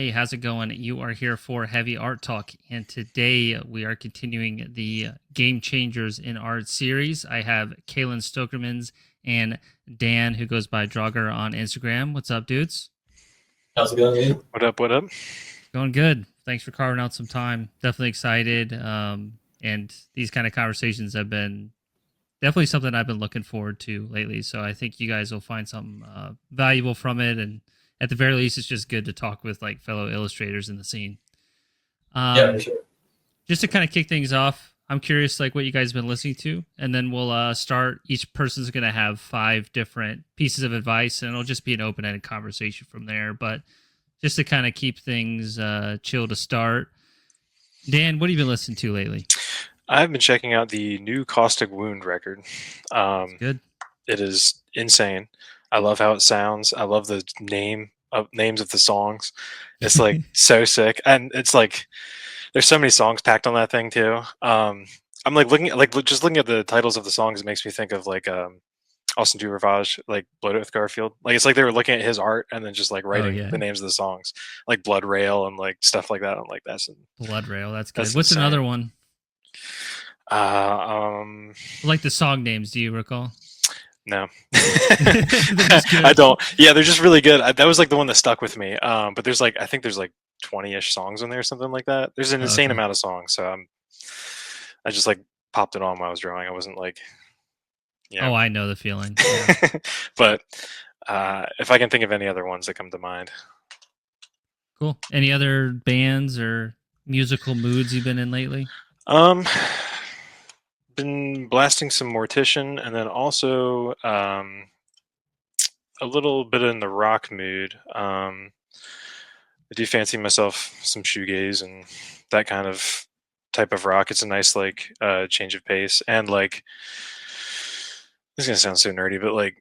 Hey, how's it going? You are here for Heavy Art Talk, and today we are continuing the Game Changers in Art series. I have Caelan Stokkermans and Dan, who goes by Draugr on Instagram. What's up, dudes? How's it going, Ian? What up? What up? Going good. Thanks for carving out some time. Definitely excited. And these kind of conversations have been definitely something I've been looking forward to lately. So I think you guys will find something valuable from it. And at the very least, it's just good to talk with like fellow illustrators in the scene. Yeah, for sure. Just to kind of kick things off, I'm curious like what you guys have been listening to, and then we'll start. Each person's going to have 5 different pieces of advice, and it'll just be an open-ended conversation from there. But just to kind of keep things chill to start, Dan, what have you been listening to lately? I've been checking out the new Caustic Wound record. Good. It is insane. I love how it sounds. I love the names of the songs. It's like so sick, and it's like there's so many songs packed on that thing too. I'm like just looking at the titles of the songs. It makes me think of like Austin Du Ravage, like Blood with Garfield. Like it's like they were looking at his art and then just like writing yeah. the names of the songs, like Blood Rail and like stuff like that. I'm like Blood Rail. That's good. that's What's insane. another one? Uh, um, Like the song names, do you recall? no, They're just good. I don't. Yeah, they're just really good. That was like the one that stuck with me. But there's like I think there's like 20-ish songs in there, something like that. There's an insane Okay. amount of songs, so I just like popped it on while I was drawing. I wasn't like, Oh, I know the feeling. Yeah. but if I can think of any other ones that come to mind, Cool. Any other bands or musical moods you've been in lately? um, been blasting some Mortician, and then also a little bit in the rock mood. I do fancy myself some shoegaze and that kind of type of rock. It's a nice like change of pace, and like this is gonna sound so nerdy, but like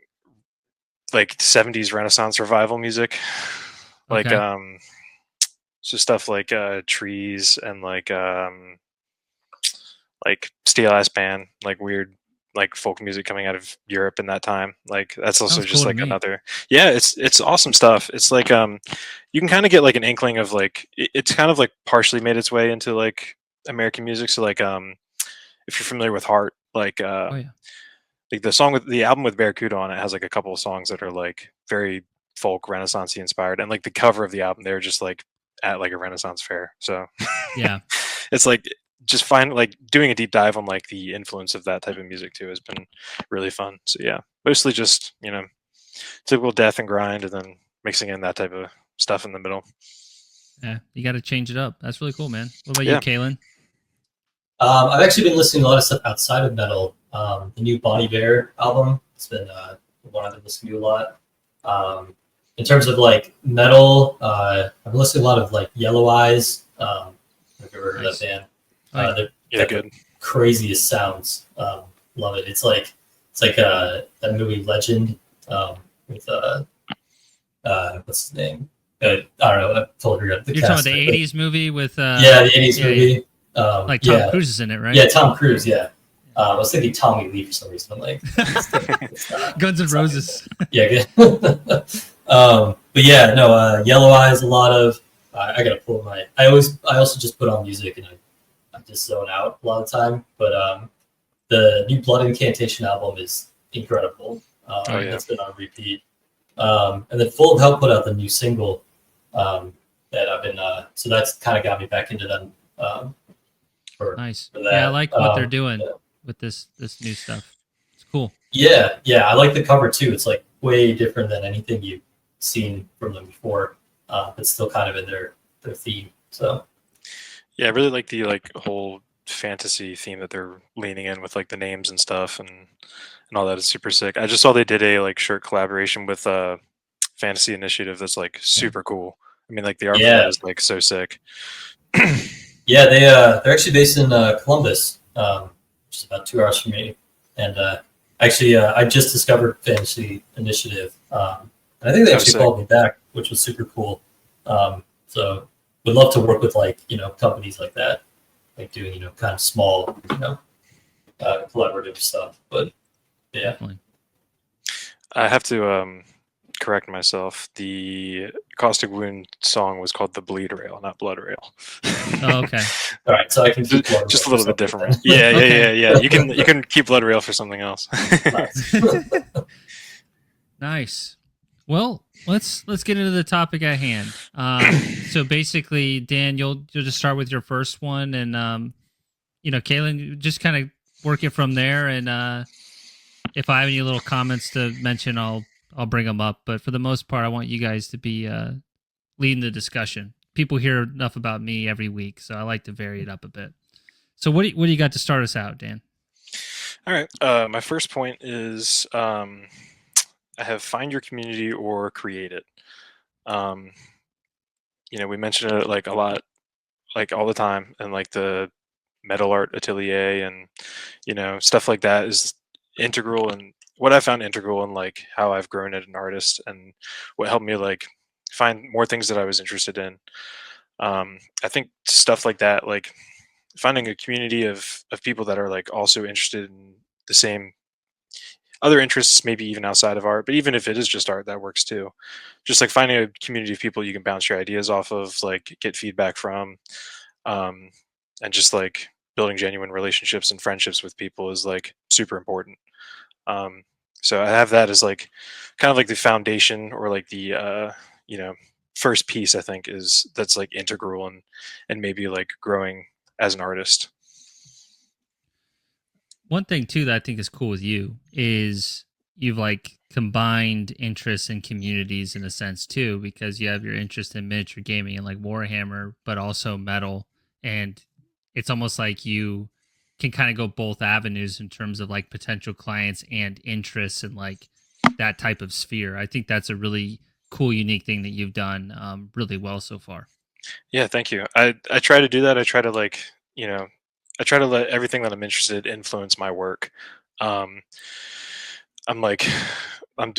70s Renaissance revival music, like Okay. so stuff like Trees and like Steel Ass Band, like weird like folk music coming out of Europe in that time. Like that's also Sounds just cool to like me. another. Yeah, it's awesome stuff. It's like you can kind of get like an inkling of like it's kind of like partially made its way into like American music. So like if you're familiar with Heart, Oh yeah. like the song with the album with Barracuda on it has like a couple of songs that are like very folk Renaissance inspired, and like the cover of the album they're just like at like a Renaissance fair. So Yeah. it's like just find like doing a deep dive on like the influence of that type of music too has been really fun. So yeah, mostly just typical death and grind, and then mixing in that type of stuff in the middle. Yeah. You got to change it up. That's really cool, man. What about you, Yeah. Kaylin? I've actually been listening to a lot of stuff outside of metal. The new Bonnie Bear album, it's been one I've been listening to a lot. In terms of like metal, I've been listening to a lot of like Yellow Eyes. Have you ever heard of that band? Yeah, They're good. the craziest sounds. Love it. It's like that movie Legend with what's his name? I don't know. I totally forgot the You're talking about cast. the '80s movie with Yeah, the '80s movie. like Tom Yeah, Cruise is in it, right? yeah, Tom Cruise. Yeah, I was thinking Tommy Lee for some reason. I'm like, it's not. Guns N' It's not Roses. Yeah, good. But yeah, no, Yellow Eyes. A lot of. I gotta pull my. I also just put on music and I just zone out a lot of the time. But the new Blood Incantation album is incredible. Oh, yeah. It's been on repeat. And then Full of Hell put out the new single that I've been. So that's kind of got me back into them. Nice. For that. Yeah, I like what they're doing Yeah. with this new stuff. It's cool. Yeah, I like the cover too. It's like way different than anything you've seen from them before, but still kind of in their theme. So Yeah, I really like the like whole fantasy theme that they're leaning in with like the names and stuff and all that is super sick. I just saw they did a like shirt collaboration with Fantasy Initiative that's like super cool. I mean like the art for that is like so sick. Yeah, they're actually based in Columbus, which is about 2 hours from me. And actually, I just discovered Fantasy Initiative, and I think they actually called me back, which was super cool. So would love to work with like companies like that, like doing kind of small collaborative stuff. But yeah, Definitely. I have to correct myself. The Caustic Wound song was called "The Bleed Rail," not "Blood Rail." Oh, okay. All right, so I can keep Blood Just a Rail little for bit something different. then. Yeah. You can keep Blood Rail for something else. Nice. Nice. Well, let's get into the topic at hand. So basically, Dan, you'll just start with your first one, and Caelan, just kind of work it from there. And if I have any little comments to mention, I'll bring them up. But for the most part, I want you guys to be leading the discussion. People hear enough about me every week, so I like to vary it up a bit. So what do you got to start us out, Dan? All right. My first point is I have find your community or create it. We mention it like a lot, like all the time, and like the metal art atelier and stuff like that is integral, and what I found integral in like how I've grown as an artist and what helped me like find more things that I was interested in. I think stuff like that, like finding a community of people that are like also interested in the same other interests, maybe even outside of art, but even if it is just art, that works too. Just like finding a community of people you can bounce your ideas off of, like get feedback from, and just like building genuine relationships and friendships with people is like super important. So I have that as like kind of like the foundation, or like the first piece I think is that's like integral and maybe like growing as an artist. One thing too that I think is cool with you is you've like combined interests and communities in a sense too, because you have your interest in miniature gaming and like Warhammer, but also metal, and it's almost like you can kind of go both avenues in terms of like potential clients and interests and like that type of sphere. I think that's a really cool, unique thing that you've done really well so far. Yeah, thank you. I try to do that. I try to like, I try to let everything that I'm interested influence my work. Um, I'm like,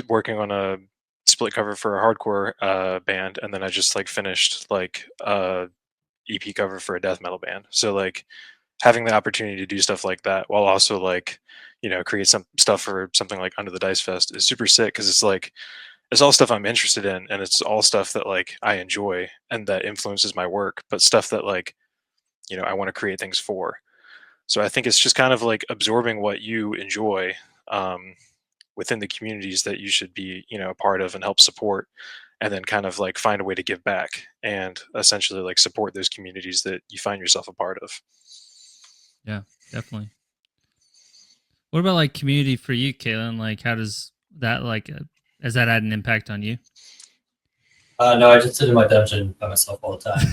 working on a split cover for a hardcore band, and then I just like finished like EP cover for a death metal band. So like having the opportunity to do stuff like that while also like create some stuff for something like Under the Dice Fest is super sick, because it's like it's all stuff I'm interested in, and it's all stuff that like I enjoy and that influences my work, but stuff that like I want to create things for. So I think it's just kind of like absorbing what you enjoy within the communities that you should be a part of and help support, and then kind of like find a way to give back and essentially like support those communities that you find yourself a part of. Yeah, definitely. What about like community for you, Caelan? Like, how does that like has that had an impact on you? No, I just sit in my dungeon by myself all the time.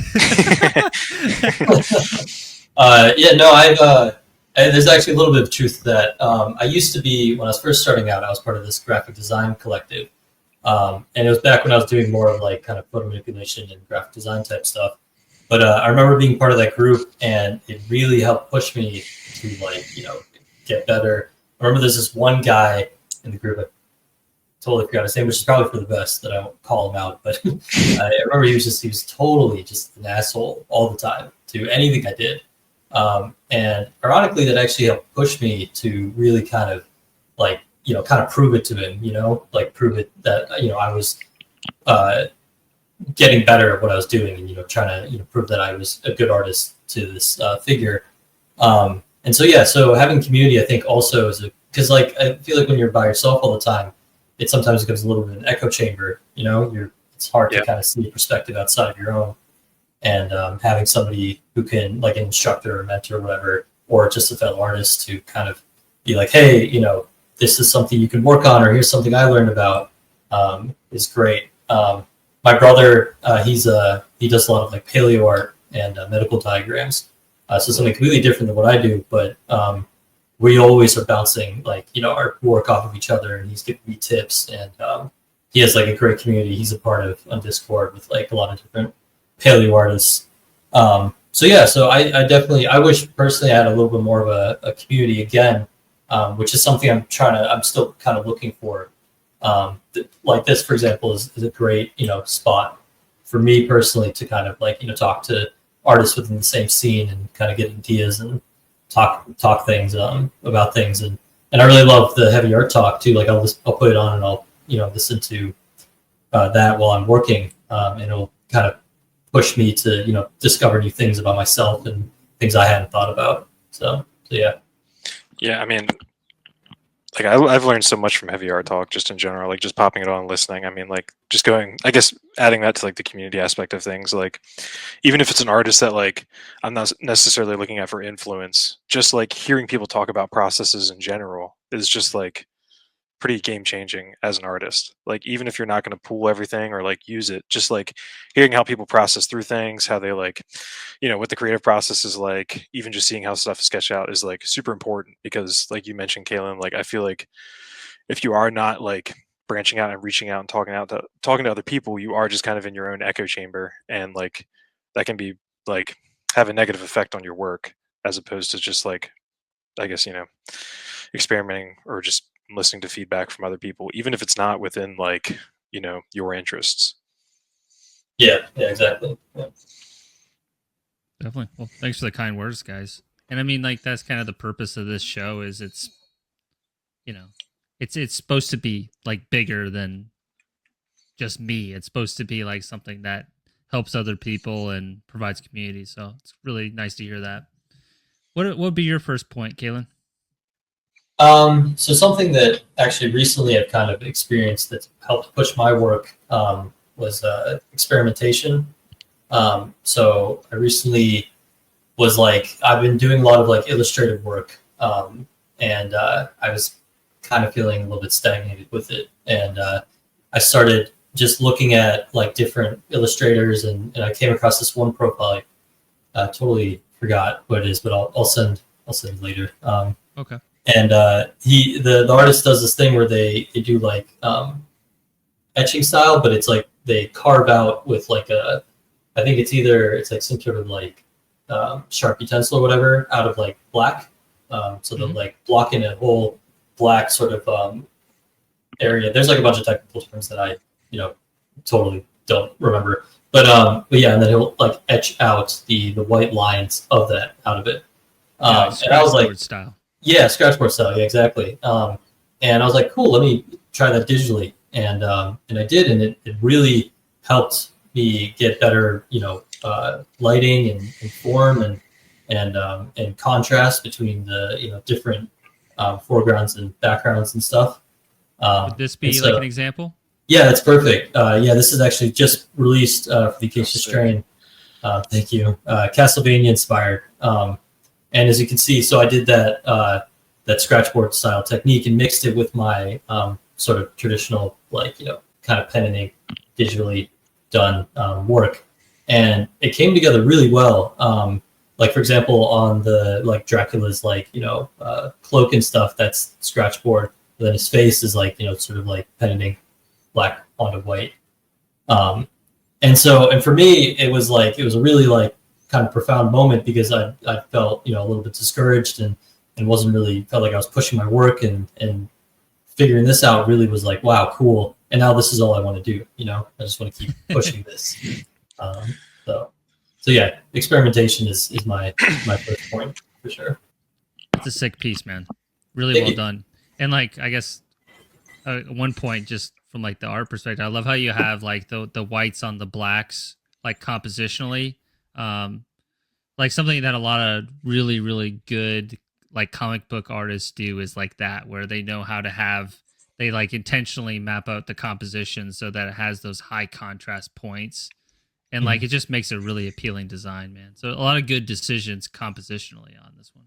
There's actually a little bit of truth to that. I used to be, when I was first starting out, I was part of this graphic design collective. And it was back when I was doing more of like kind of photo manipulation and graphic design type stuff. But I remember being part of that group, and it really helped push me to like, get better. I remember there's this one guy in the group, I totally forgot his name, which is probably for the best that I won't call him out. But I remember he was totally just an asshole all the time to anything I did. And ironically, that actually helped push me to really kind of like, kind of prove it to him, like prove it that, I was getting better at what I was doing, and, trying to, prove that I was a good artist to this figure. And so having community, I think also is because like, I feel like when you're by yourself all the time, it sometimes becomes a little bit of an echo chamber, it's hard to kind of see a perspective outside of your own. And having somebody who can, like an instructor or mentor or whatever, or just a fellow artist, to kind of be like, hey, this is something you can work on, or here's something I learned about, is great. My brother, he does a lot of like paleo art and medical diagrams. So something completely different than what I do, but we always are bouncing like, our work off of each other, and he's giving me tips, and he has like a great community he's a part of on Discord with like a lot of different paleo artists. So I definitely, I wish personally I had a little bit more of a community again, which is something I'm still kind of looking for. Like this, for example, is a great, spot for me personally to kind of like, talk to artists within the same scene and kind of get ideas and talk things about things. And I really love the heavy art talk too. Like I'll put it on and I'll, listen to that while I'm working, and it'll kind of push me to discover new things about myself and things I hadn't thought about. So yeah. Yeah, I mean, like I've learned so much from Heavy Art Talk just in general, like just popping it on and listening. I mean, like just going, I guess adding that to like the community aspect of things, like even if it's an artist that like I'm not necessarily looking at for influence, just like hearing people talk about processes in general is just like pretty game changing as an artist. Like even if you're not going to pull everything or like use it, just like hearing how people process through things, how they like, what the creative process is like, even just seeing how stuff is sketched out is like super important because like you mentioned, Caelan, like I feel like if you are not like branching out and reaching out and talking to other people, you are just kind of in your own echo chamber, and like that can be like have a negative effect on your work as opposed to just like I guess experimenting or just listening to feedback from other people, even if it's not within like your interests. Yeah, exactly. Yeah. Definitely. Well, thanks for the kind words, guys. And I mean, like that's kind of the purpose of this show is it's supposed to be like bigger than just me. It's supposed to be like something that helps other people and provides community. So it's really nice to hear that. What would be your first point, Caelan? So something that actually recently I've kind of experienced that's helped push my work was experimentation. So I recently was like, I've been doing a lot of like illustrative work, and I was kind of feeling a little bit stagnated with it. And I started just looking at like different illustrators, and I came across this one profile. I totally forgot what it is, but I'll send later. Okay. And the artist does this thing where they do like etching style, but it's like they carve out with like I think it's like some sort of like sharp utensil or whatever out of like black. So they'll like block in a whole black sort of area. There's like a bunch of technical terms that I totally don't remember. But yeah, and then he'll like etch out the white lines of that out of it. And I was like, style. Yeah, scratchboard style. Yeah, exactly. And I was like, cool, let me try that digitally. And I did, and it really helped me get better, lighting and form and contrast between the different foregrounds and backgrounds and stuff. Would this be like an example? Yeah, that's perfect. Yeah, this is actually just released for the Acacia Strain. Thank you. Castlevania inspired. And as you can see, so I did that scratchboard style technique and mixed it with my sort of traditional, like, kind of pen and ink digitally done work. And it came together really well. Like, for example, on the, like, Dracula's, like, cloak and stuff, that's scratchboard. Then his face is, like, sort of like pen and ink, black onto white. And for me, it was a really, like, kind of profound moment because I felt a little bit discouraged and wasn't really felt like I was pushing my work and figuring this out really was like, wow, cool, and now this is all I want to do. I just want to keep pushing this. So yeah, experimentation is my first point for sure. It's a sick piece, man. Really well done. And like I guess one point just from like the art perspective, I love how you have like the whites on the blacks like compositionally. Like something that a lot of really, really good like comic book artists do is like that, where they know how to they like intentionally map out the composition so that it has those high contrast points. And like it just makes a really appealing design, man. So a lot of good decisions compositionally on this one.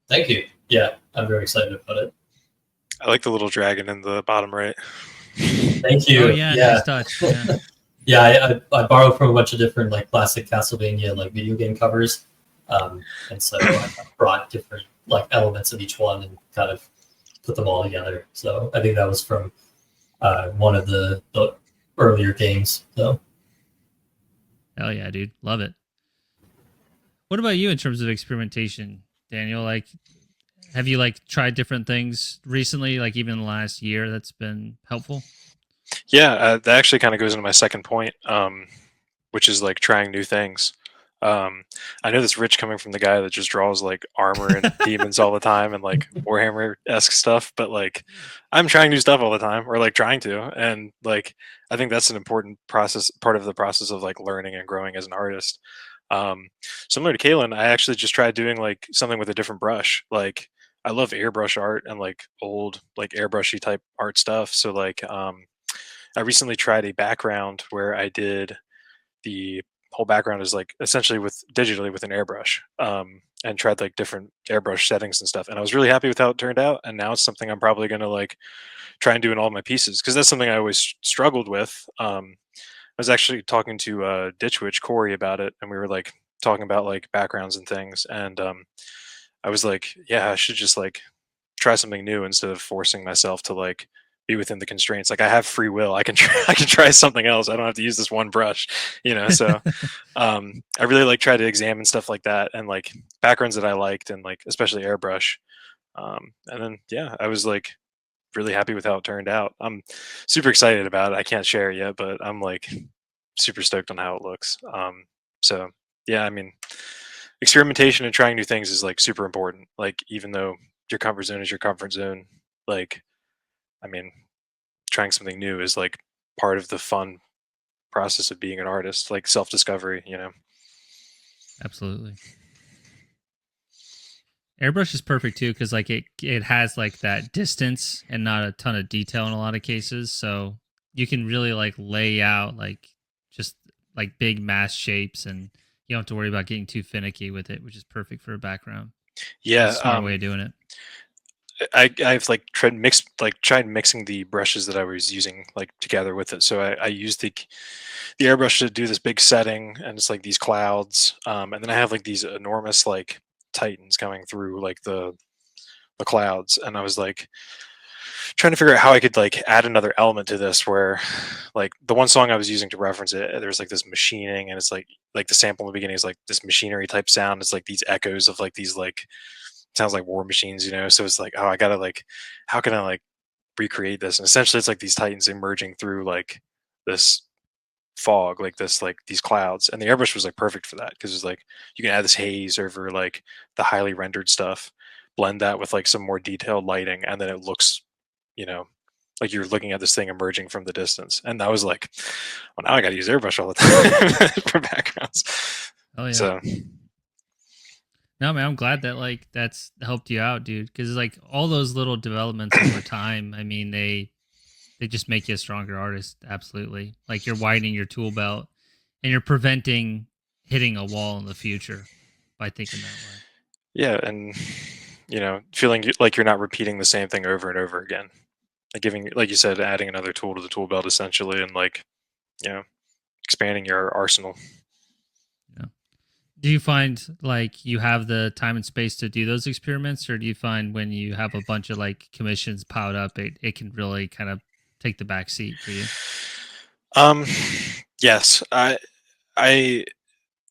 Thank you. Yeah, I'm very excited about it. I like the little dragon in the bottom right. Thank you. Oh yeah, nice touch. Yeah. Yeah, I borrowed from a bunch of different like classic Castlevania like video game covers, and so I brought different like elements of each one and kind of put them all together. So I think that was from one of the earlier games. So hell yeah, dude, love it. What about you in terms of experimentation, Daniel? Like, have you like tried different things recently, like even in the last year that's been helpful? Yeah, that actually kind of goes into my second point, which is like trying new things. I know this rich coming from the guy that just draws like armor and demons all the time and like Warhammer-esque stuff, but like I'm trying new stuff all the time, or like trying to, and like I think that's an important process, part of the process of like learning and growing as an artist. Um, Similar to Kalen, I actually just tried doing like something with a different brush. Like I love airbrush art and like old like airbrushy type art stuff. So like I recently tried a background where I did the whole background is like essentially with digitally with an airbrush, and tried like different airbrush settings and stuff, and I was really happy with how it turned out, and now it's something I'm probably going to like try and do in all my pieces, because that's something I always struggled with. I was actually talking to Ditch Witch Corey about it, and we were like talking about like backgrounds and things, and I was like, yeah, I should just like try something new instead of forcing myself to like be within the constraints. Like I have free will. I can try, I can try something else. I don't have to use this one brush, you know? So I really like try to examine stuff like that, and like backgrounds that I liked, and like, especially airbrush. And then, yeah, I was like really happy with how it turned out. I'm super excited about it. I can't share it yet, but I'm like super stoked on how it looks. So yeah, I mean, experimentation and trying new things is like super important. Like, even though your comfort zone is your comfort zone, like, I mean, trying something new is like part of the fun process of being an artist, like self-discovery, you know. Absolutely. Airbrush is perfect too, because like it has like that distance and not a ton of detail in a lot of cases, so you can really like lay out like just like big mass shapes, and you don't have to worry about getting too finicky with it, which is perfect for a background. Yeah, It's a smart way of doing it. I've like tried mixing the brushes that I was using like together with it. So I used the airbrush to do this big setting, and it's like these clouds, and then I have like these enormous like titans coming through like the clouds, and I was like trying to figure out how I could like add another element to this, where like the one song I was using to reference it, there's like this machining, and it's like the sample in the beginning is like this machinery type sound. It's like these echoes of like these like sounds like war machines, you know. So it's like, oh, I gotta like, how can I like recreate this? And essentially it's like these titans emerging through like this fog, like this like these clouds, and the airbrush was like perfect for that, because it's like you can add this haze over like the highly rendered stuff, blend that with like some more detailed lighting, and then it looks, you know, like you're looking at this thing emerging from the distance. And that was like, well, now I gotta use airbrush all the time for backgrounds. Oh yeah. So No, man, I'm glad that like that's helped you out, dude, because like all those little developments over time, I mean, they just make you a stronger artist. Absolutely. Like you're widening your tool belt, and you're preventing hitting a wall in the future by thinking that way. yeah, and you know, feeling like you're not repeating the same thing over and over again, like giving, like you said, adding another tool to the tool belt essentially, and like, you know, expanding your arsenal. Yeah. Do you find like you have the time and space to do those experiments, or do you find when you have a bunch of like commissions piled up, it can really kind of take the back seat for you? Um, yes, I.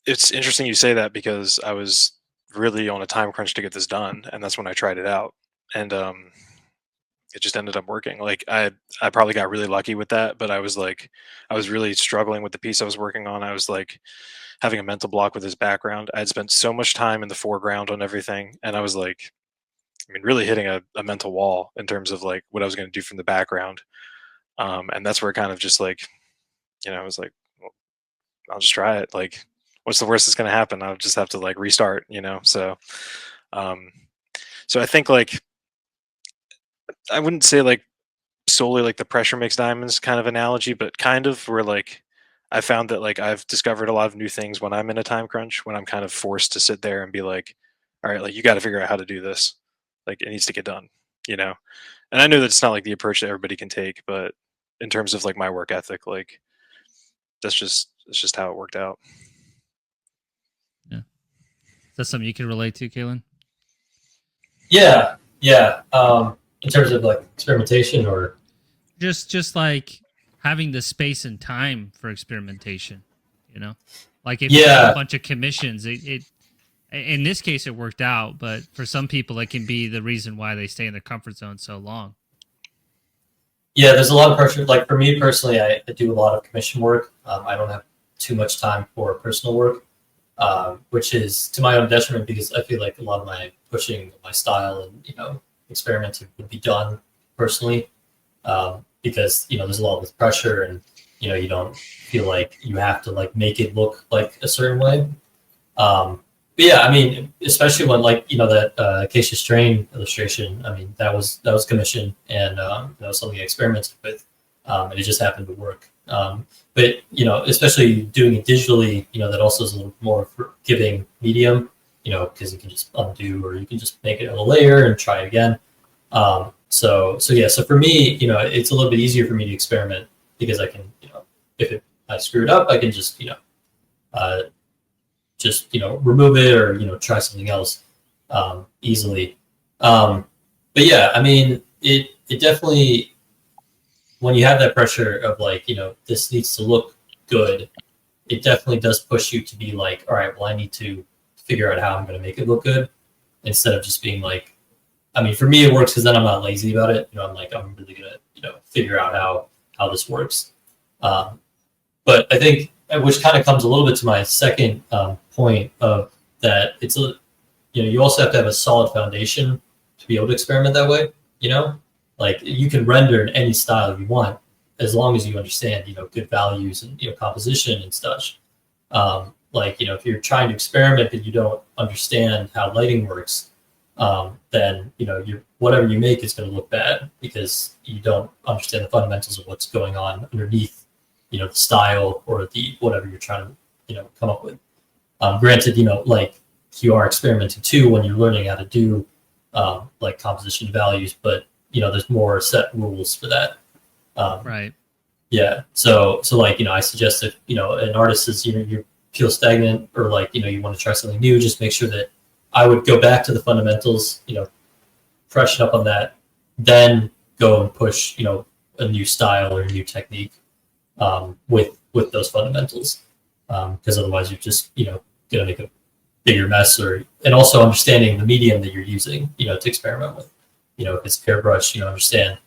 It's interesting you say that, because I was really on a time crunch to get this done, and that's when I tried it out, and it just ended up working. Like I probably got really lucky with that, but I was like, I was really struggling with the piece I was working on. I was like having a mental block with his background. I had spent so much time in the foreground on everything, and I was like, I mean, really hitting a mental wall in terms of like what I was going to do from the background. And that's where it kind of just like, you know, I was like, well, I'll just try it. Like, what's the worst that's going to happen? I'll just have to like restart, you know? So, um, so I think like, I wouldn't say like solely like the pressure makes diamonds kind of analogy, but kind of where like I found that like I've discovered a lot of new things when I'm in a time crunch, when I'm kind of forced to sit there and be like, all right, like you got to figure out how to do this. Like it needs to get done, you know? And I know that it's not like the approach that everybody can take, but in terms of like my work ethic, like it's just how it worked out. Yeah. Is that something you can relate to, Kaylin? Yeah, yeah. In terms of like experimentation, or Just like having the space and time for experimentation, you know? Like if you have yeah, a bunch of commissions, it in this case it worked out, but for some people it can be the reason why they stay in their comfort zone so long. yeah. There's a lot of pressure. Like for me personally, I do a lot of commission work. I don't have too much time for personal work. which is to my own detriment because I feel like a lot of my pushing my style and experimenting would be done personally, because there's a lot of pressure and you don't feel like you have to like make it look like a certain way. But yeah, I mean, especially when that acacia strain illustration, I mean, that was commissioned and that was something I experimented with, and it just happened to work. But especially doing it digitally, that also is a little more forgiving medium, because you can just undo or you can just make it a layer and try again. So for me, it's a little bit easier for me to experiment because I can, if I screw it up, I can just remove it or try something else easily. But yeah, I mean, it definitely, when you have that pressure of this needs to look good, it definitely does push you to be like, all right, well, I need to figure out how I'm going to make it look good, instead of just being like, I mean, for me it works because then I'm not lazy about it. I'm like, I'm really gonna figure out how this works. But I think, which kind of comes a little bit to my second point of that, it's you also have to have a solid foundation to be able to experiment that way. Like you can render in any style you want as long as you understand good values and composition and such. If you're trying to experiment but you don't understand how lighting works, then whatever you make is going to look bad because you don't understand the fundamentals of what's going on underneath the style or the whatever you're trying to come up with. Granted, you are experimenting too when you're learning how to do composition values, but there's more set rules for that. Right. Yeah. So I suggest if an artist is you feel stagnant or you want to try something new, just make sure that I would go back to the fundamentals, freshen up on that, then go and push a new style or a new technique with those fundamentals, because otherwise you're just gonna make a bigger mess. And also understanding the medium that you're using to experiment with. If it's airbrush, understand.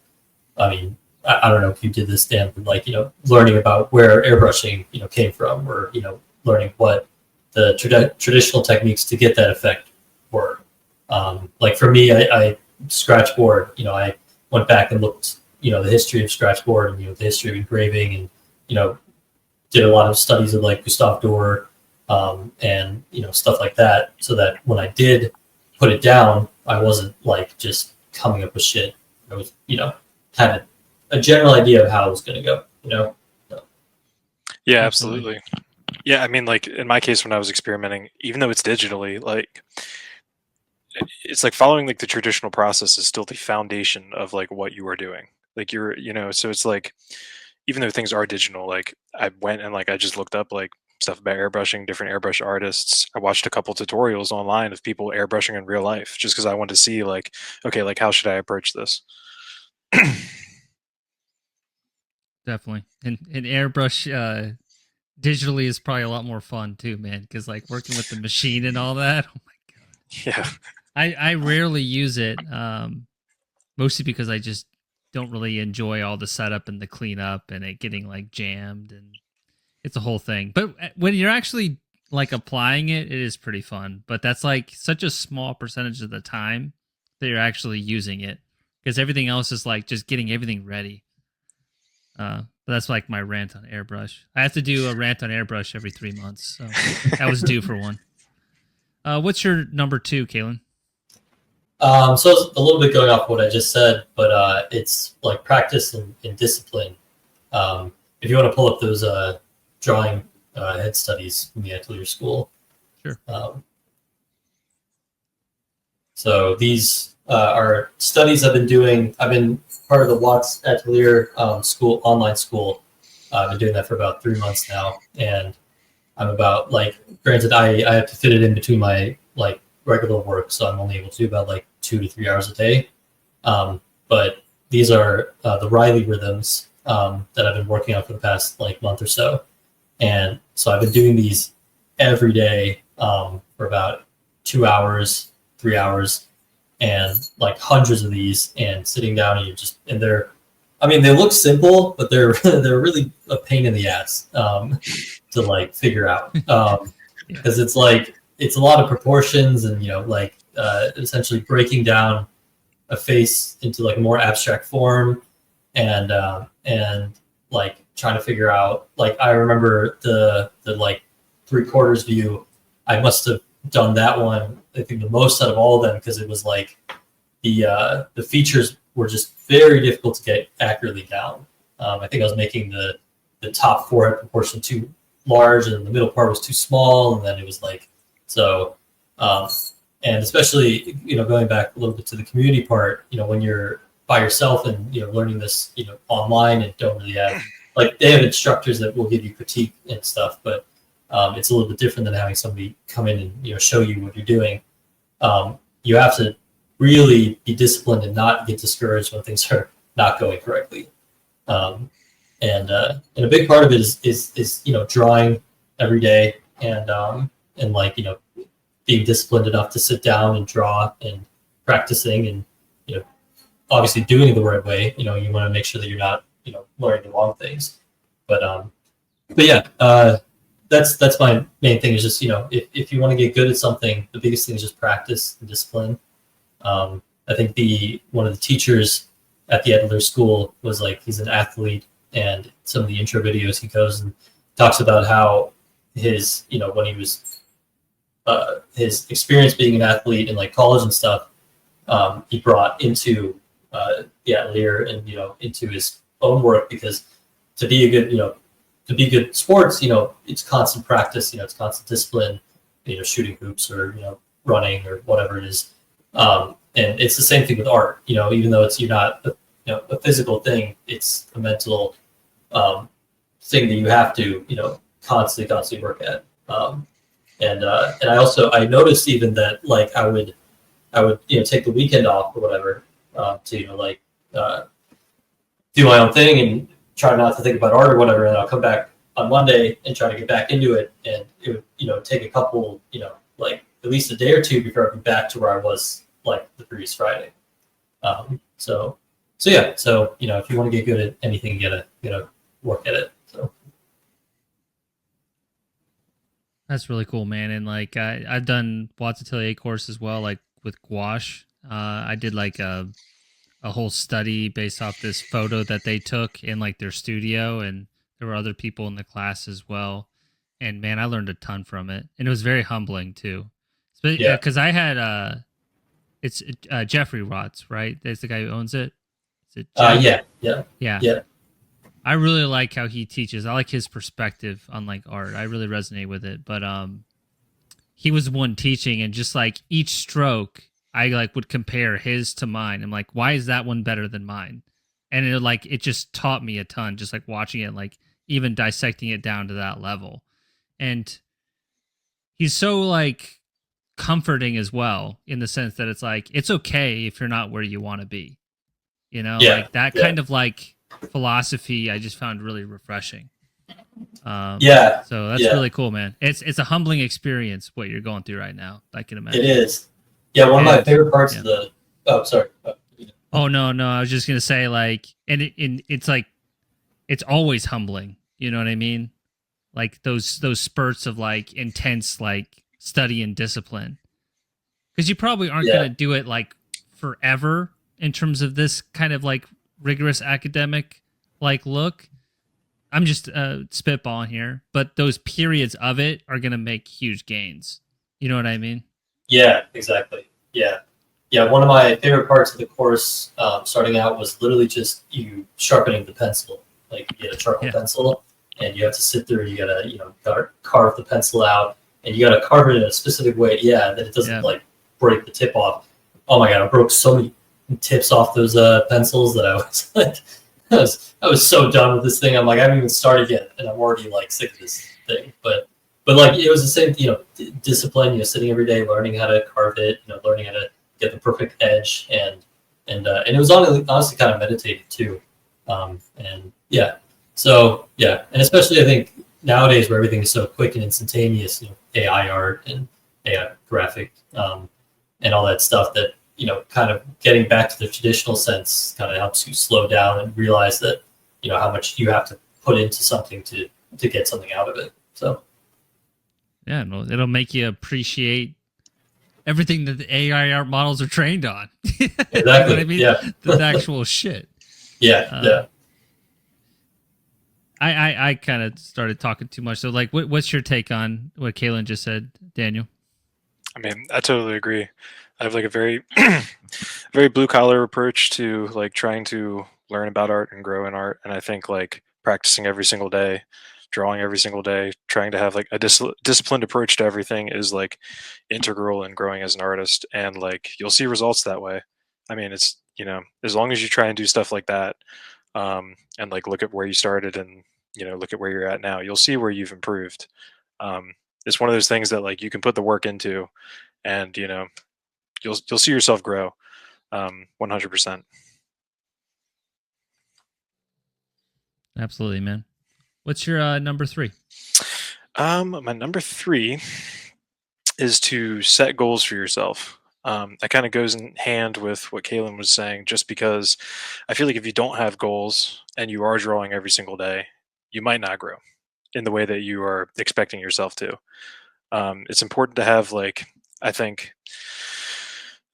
I mean, I don't know if you did this, Dan, but learning about where airbrushing came from, or learning what the traditional techniques to get that effect were. For me, I scratchboard. I went back and looked the history of scratchboard and the history of engraving, and did a lot of studies of Gustave Doré, and stuff like that, so that when I did put it down, I wasn't just coming up with shit. I was had a general idea of how it was going to go. So. Yeah, absolutely. Yeah, I mean, in my case, when I was experimenting, even though it's digitally, it's following the traditional process is still the foundation of what you are doing. You're, so it's even though things are digital, I went and I just looked up stuff about airbrushing, different airbrush artists. I watched a couple tutorials online of people airbrushing in real life, just because I wanted to see okay, how should I approach this? Definitely. And airbrush digitally is probably a lot more fun too, man, because working with the machine and all that. Oh my god. Yeah. I rarely use it, mostly because I just don't really enjoy all the setup and the cleanup and it getting jammed, and it's a whole thing. But when you're actually applying it, it is pretty fun. But that's such a small percentage of the time that you're actually using it, because everything else is just getting everything ready. But that's my rant on airbrush. I have to do a rant on airbrush every 3 months, so I was due for one. What's your number 2, Caelan? So it's a little bit going off what I just said, but it's practice and discipline. If you want to pull up those drawing head studies from the Atelier School. Sure. So these are studies I've been doing. I've been part of the Watts Atelier school, online school. I've been doing that for about 3 months now, and I'm about granted I have to fit it in between my regular work, so I'm only able to do about 2 to 3 hours a day. But these are the Riley rhythms that I've been working on for the past month or so, and so I've been doing these every day for about 2 hours, 3 hours, and hundreds of these, and sitting down and they're, I mean, they look simple, but they're really a pain in the ass to figure out. because it's like it's a lot of proportions and like essentially breaking down a face into like a more abstract form and like trying to figure out, like I remember the like 3/4 view. I must have done that one, I think, the most out of all of them, because it was like the features were just very difficult to get accurately down. I think I was making the top forehead proportion too large, and the middle part was too small, and then it was like so. And especially going back a little bit to the community part, when you're by yourself and learning this online and don't really have, like, they have instructors that will give you critique and stuff, but it's a little bit different than having somebody come in and show you what you're doing. You have to really be disciplined and not get discouraged when things are not going correctly. And a big part of it is drawing every day and like being disciplined enough to sit down and draw and practicing and obviously doing it the right way. You want to make sure that you're not learning the wrong things. But yeah, that's my main thing, is just if you want to get good at something, the biggest thing is just practice and discipline. I think one of the teachers at the Edler School was like, he's an athlete, and some of the intro videos he goes and talks about how his when he was his experience being an athlete in like college and stuff, he brought into Lear and into his own work, because to be a good at sports, it's constant practice, it's constant discipline, shooting hoops or running or whatever it is. And it's the same thing with art, even though you're not a physical thing, it's a mental thing that you have to constantly work at. And I noticed even that, like, I would take the weekend off or whatever to do my own thing and try not to think about art or whatever, and I'll come back on Monday and try to get back into it, and it would take a couple like at least a day or two before I'd be back to where I was like the previous Friday. So if you want to get good at anything, you gotta work at it. So That's really cool, man. And like I've done Watts Atelier course as well, like with gouache. I did like a whole study based off this photo that they took in like their studio, and there were other people in the class as well. And man, I learned a ton from it, and it was very humbling too. Because I had it's Jeffrey Watts, right? That's the guy who owns it. Is it yeah. I really like how he teaches. I like his perspective on like art. I really resonate with it. But he was one teaching, and just like each stroke, I like would compare his to mine. I'm like, why is that one better than mine? And it just taught me a ton, just like watching it, like even dissecting it down to that level. And he's so like comforting as well, in the sense that it's like, it's okay if you're not where you want to be, like that kind of like philosophy I just found really refreshing. So that's really cool, man. It's a humbling experience what you're going through right now, I can imagine. It is. Yeah, one of my favorite parts of the sorry. Oh no, I was just gonna say, like, and it's like, it's always humbling, you know what I mean? Like those spurts of like intense like study and discipline, because you probably aren't gonna do it like forever in terms of this kind of like rigorous academic like look. I'm just spitballing here, but those periods of it are gonna make huge gains. You know what I mean? Yeah, exactly. Yeah. One of my favorite parts of the course starting out was literally just you sharpening the pencil. Like, you get a charcoal pencil, and you have to sit there. You gotta carve the pencil out, and you gotta carve it in a specific way. Yeah, that it doesn't like break the tip off. Oh my god, I broke so many tips off those pencils that I was like, I was so done with this thing. I'm like, I haven't even started yet, and I'm already like sick of this thing. But like, it was the same, discipline, sitting every day, learning how to carve it, learning how to get the perfect edge, and it was honestly kind of meditative too. And especially I think nowadays where everything is so quick and instantaneous, AI art and AI graphic, and all that stuff, that kind of getting back to the traditional sense kind of helps you slow down and realize that how much you have to put into something to get something out of it. So Yeah, it'll make you appreciate everything that the AI art models are trained on. Exactly. You know what I mean? Yeah. The actual shit. Yeah. Yeah. I kind of started talking too much. So, like, what's your take on what Caelan just said, Daniel? I mean, I totally agree. I have like a very, very blue collar approach to like trying to learn about art and grow in art. And I think like practicing every single day, drawing every single day, trying to have like a disciplined approach to everything is like integral in growing as an artist. And like you'll see results that way. I mean, it's, you know, as long as you try and do stuff like that, and like look at where you started and, you know, look at where you're at now, you'll see where you've improved. Um, it's one of those things that like you can put the work into, and you know you'll see yourself grow 100%. Absolutely, man. What's your number 3? My number 3 is to set goals for yourself. That kind of goes in hand with what Caelan was saying, just because I feel like if you don't have goals and you are drawing every single day, you might not grow in the way that you are expecting yourself to. It's important to have like, I think,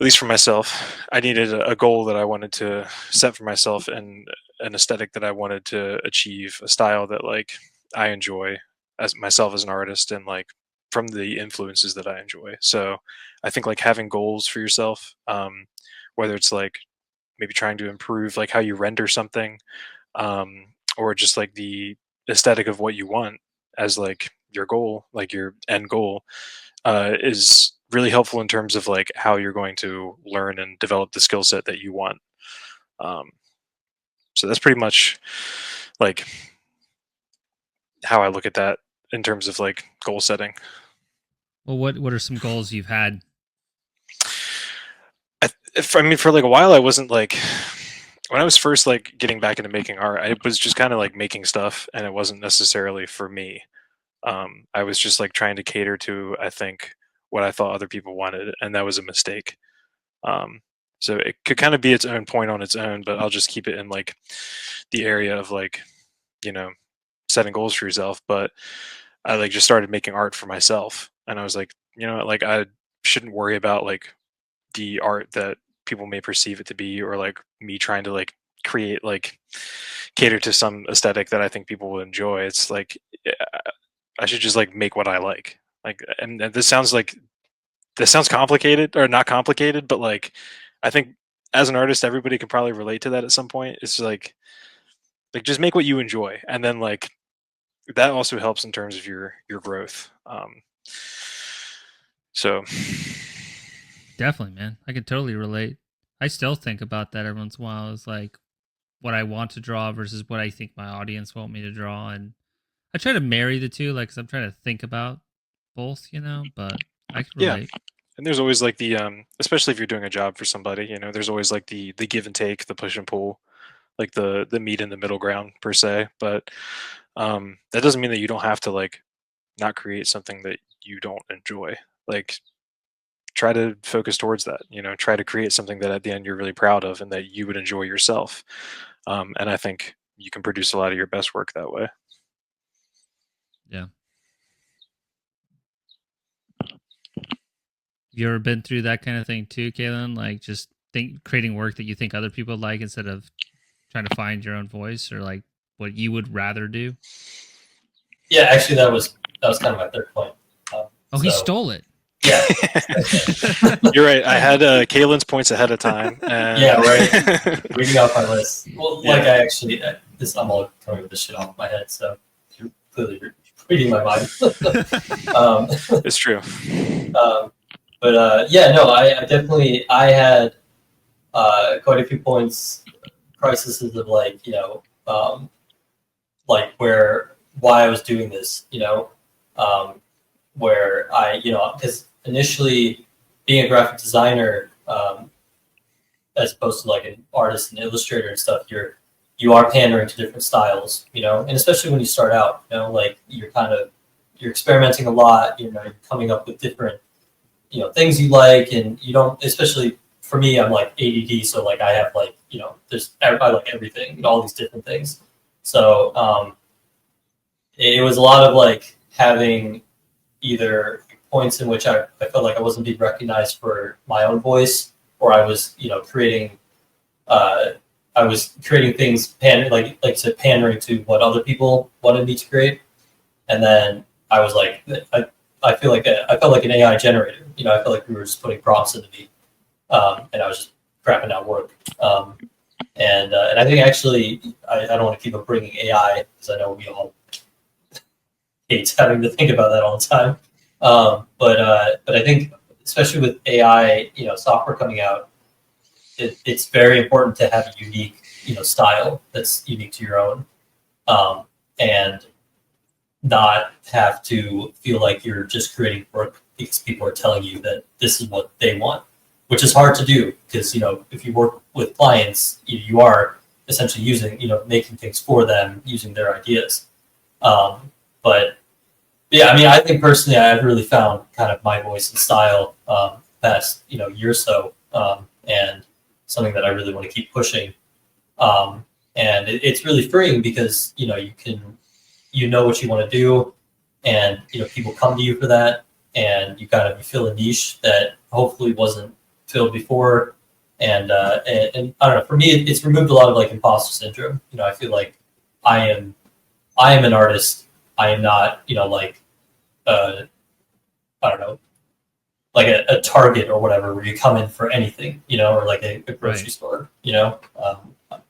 at least for myself, I needed a goal that I wanted to set for myself and an aesthetic that I wanted to achieve, a style that like I enjoy as myself as an artist and like from the influences that I enjoy. So I think like having goals for yourself, whether it's like maybe trying to improve like how you render something, or just like the aesthetic of what you want as like your goal, like your end goal, is really helpful in terms of like how you're going to learn and develop the skill set that you want. Um, so that's pretty much like how I look at that in terms of like goal setting. Well, what are some goals you've had? I mean, for like a while, I wasn't like when I was first like getting back into making art, I was just kind of like making stuff, and it wasn't necessarily for me. I was just like trying to cater to, I think, what I thought other people wanted, and that was a mistake. Um, so it could kind of be its own point on its own, but I'll just keep it in like the area of like, you know, setting goals for yourself. But I like just started making art for myself, and I was like, you know, like I shouldn't worry about like the art that people may perceive it to be, or like me trying to like create like cater to some aesthetic that I think people will enjoy. It's like I should just like make what I like. Like, and this sounds complicated or not complicated, but like I think as an artist, everybody can probably relate to that at some point. It's like just make what you enjoy, and then like that also helps in terms of your growth. So Definitely, man. I can totally relate. I still think about that every once in a while. Is like what I want to draw versus what I think my audience want me to draw, and I try to marry the two. Like, 'cause I'm trying to think about both, you know. But I can yeah, relate. and there's always like the especially if you're doing a job for somebody, you know, there's always like the give and take, the push and pull, like the meet in the middle ground per se. But that doesn't mean that you don't have to like not create something that you don't enjoy. Like try to focus towards that, you know, try to create something that at the end you're really proud of and that you would enjoy yourself. And I think you can produce a lot of your best work that way. Yeah. You ever been through that kind of thing too, Kaylin? Like just creating work that you think other people like instead of trying to find your own voice, or like what you would rather do? Yeah, actually, that was kind of my third point. Oh, he stole it. Yeah. You're right. I had Caelan's points ahead of time. And Yeah, right. Reading off my list. Well, Yeah. like I actually, I'm all coming with this shit off my head, so you're clearly reading my mind. It's true. But yeah, no, I definitely, I had quite a few points, crises of like, you know, like why I was doing this, you know, where I, you know, because initially being a graphic designer, as opposed to like an artist and illustrator and stuff, you are pandering to different styles, you know, and especially when you start out, you know, like you're experimenting a lot, you know, you're coming up with different, you know, things you like, and you don't, especially for me, I'm like ADD, so like I have like, you know, I like everything, you know, all these different things. So it was a lot of like having either points in which I felt like I wasn't being recognized for my own voice, or I was, creating things like you said, pandering to what other people wanted me to create. And then I was like, I felt like an AI generator. I felt like we were just putting prompts into me, and I was just crapping out work. And I think actually, I don't want to keep up bringing AI because I know we all hate having to think about that all the time. But I think especially with AI, software coming out, it's very important to have a unique, style that's unique to your own, and not have to feel like you're just creating work because people are telling you that this is what they want, which is hard to do because, if you work with clients, you are essentially using, making things for them using their ideas. But yeah, I mean, I think personally, I've really found kind of my voice and style past, year or so, and something that I really want to keep pushing. And it's really freeing because, you know what you want to do, and people come to you for that, and you kind of fill a niche that hopefully wasn't filled before. And I don't know, for me, it's removed a lot of like imposter syndrome. I feel like I am an artist. I am not, like, I don't know, like a Target or whatever, where you come in for anything, or like a grocery store,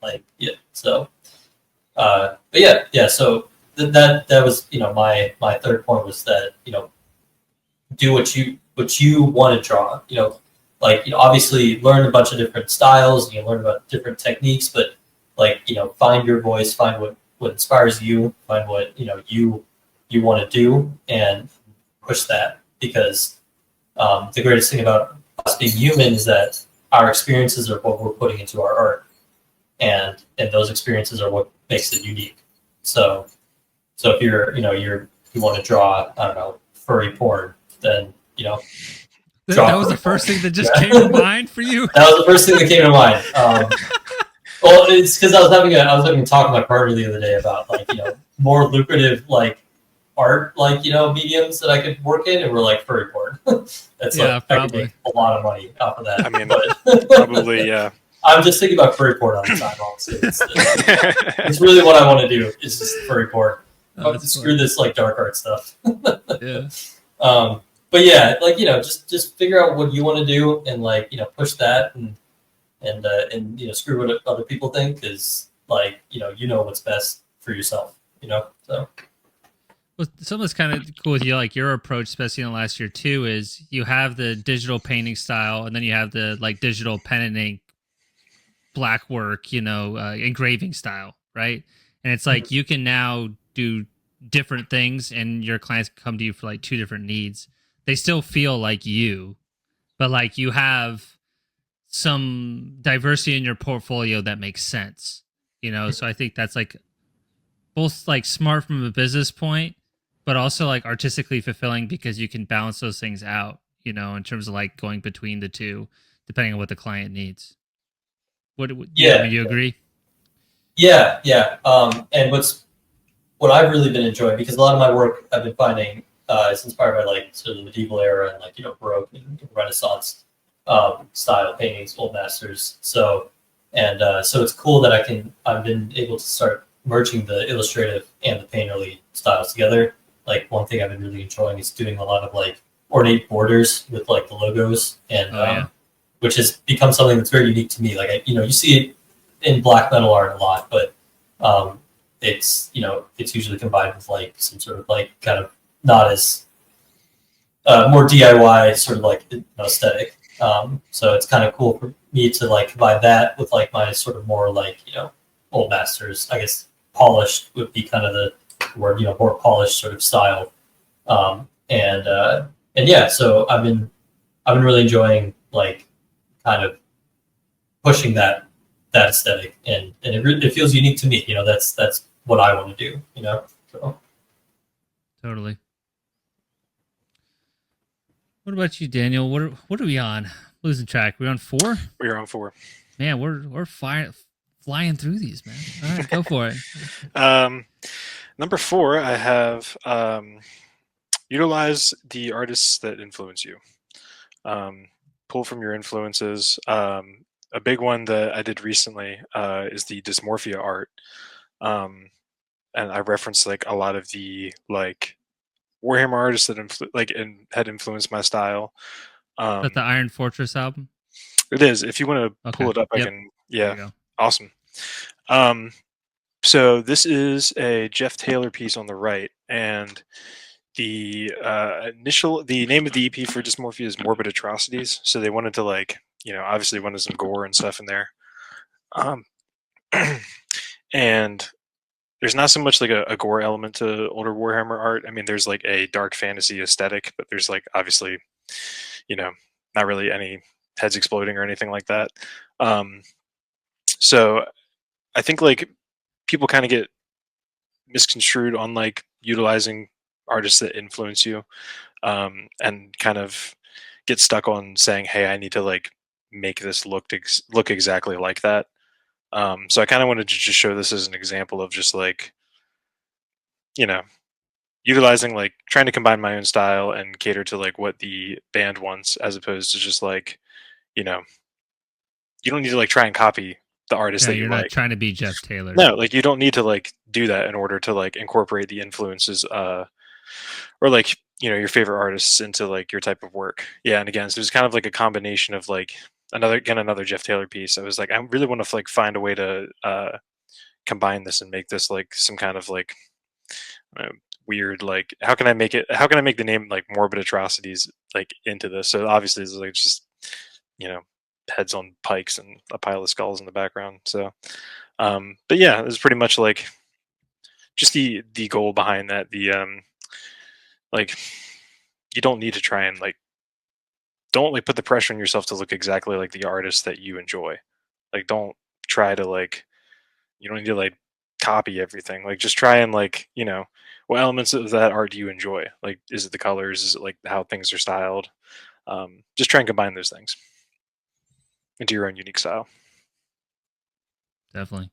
like, yeah. So, but yeah. So that was, my third point was that, do what you want to draw, like, you learn a bunch of different styles, and you learn about different techniques, but like, find your voice, find what inspires you, find what, you want to do, and push that, because the greatest thing about us being human is that our experiences are what we're putting into our art, and those experiences are what makes it unique. So if you're, you want to draw, I don't know, furry porn, then, that was the first thing that just came to mind for you. That was the first thing that came to mind. Well, it's because I was having a talk with my partner the other day about, like, more lucrative, like, art, like, mediums that I could work in, and we're like, furry porn. That's like, probably. I could make a lot of money off of that. I mean, but probably, yeah. I'm just thinking about furry porn all the time, honestly. It's really what I want to do. It's just furry porn. Screw this, like, dark art stuff. Yeah. But yeah, like, just figure out what you want to do, and, like, push that, and screw what other people think, is like, what's best for yourself, so. Well, something that's kind of cool with you, like your approach, especially in the last year too, is you have the digital painting style, and then you have the like digital pen and ink, black work, engraving style, right? And it's like you can now do different things, and your clients come to you for like two different needs. They still feel like you, but like you have some diversity in your portfolio that makes sense, So I think that's like both like smart from a business point, but also like artistically fulfilling, because you can balance those things out, in terms of like going between the two, depending on what the client needs. Yeah. You agree? Yeah. And what I've really been enjoying, because a lot of my work I've been finding is inspired by, like, sort of the medieval era, and, like, Baroque and Renaissance style paintings, old masters. So it's cool that I've been able to start merging the illustrative and the painterly styles together. Like, one thing I've been really enjoying is doing a lot of, like, ornate borders with, like, the logos, and which has become something that's very unique to me. Like, you see it in black metal art a lot, but it's usually combined with, like, some sort of, like, kind of not as more DIY sort of, like, aesthetic. So it's kind of cool for me to, like, combine that with, like, my sort of more, like, old masters. I guess polished would be kind of the word, more polished sort of style. And yeah, so I've been really enjoying, like, kind of pushing that aesthetic, and it feels unique to me. That's what I want to do. So. Totally. What about you, Daniel? What are we on? Losing track. We're on 4. We're on 4. Man, we're flying through these, man. All right, go for it. Number 4, I have utilize the artists that influence you. Pull from your influences. A big one that I did recently is the dysmorphia art. And I referenced like a lot of the like Warhammer artists that had influenced my style. Is that the Iron Fortress album? It is. If you want to Okay. pull it up, I Yep. can. There Yeah, you go. awesome. So this is a Jeff Taylor piece on the right, and the the name of the EP for Dysmorphia is Morbid Atrocities. So they wanted to like, obviously wanted some gore and stuff in there. Um, and there's not so much like a gore element to older Warhammer art. I mean, there's like a dark fantasy aesthetic, but there's like obviously, not really any heads exploding or anything like that. So I think like people kind of get misconstrued on like utilizing artists that influence you, and kind of get stuck on saying, "Hey, I need to like make this look exactly like that." So I kind of wanted to just show this as an example of just like, utilizing like trying to combine my own style and cater to like what the band wants, as opposed to just like, you don't need to like try and copy the artist Yeah, that you you're not like. trying to be Jeff Taylor. No, like you don't need to like do that in order to like incorporate the influences, or like, your favorite artists into like your type of work. Yeah, and again, so it's kind of like a combination of like another Jeff Taylor piece. I was like, I really want to like find a way to combine this and make this like some kind of like uh, weird, like how can I make the name like Morbid Atrocities like into this? So obviously it's like just, you know heads on pikes and a pile of skulls in the background. So but yeah, it's pretty much like just the goal behind that. The like you don't need to try and like don't like put the pressure on yourself to look exactly like the artist that you enjoy. Like don't try to like, you don't need to like copy everything. Like just try and like, what elements of that art do you enjoy? Like is it the colors? Is it like how things are styled? Just try and combine those things into your own unique style. Definitely.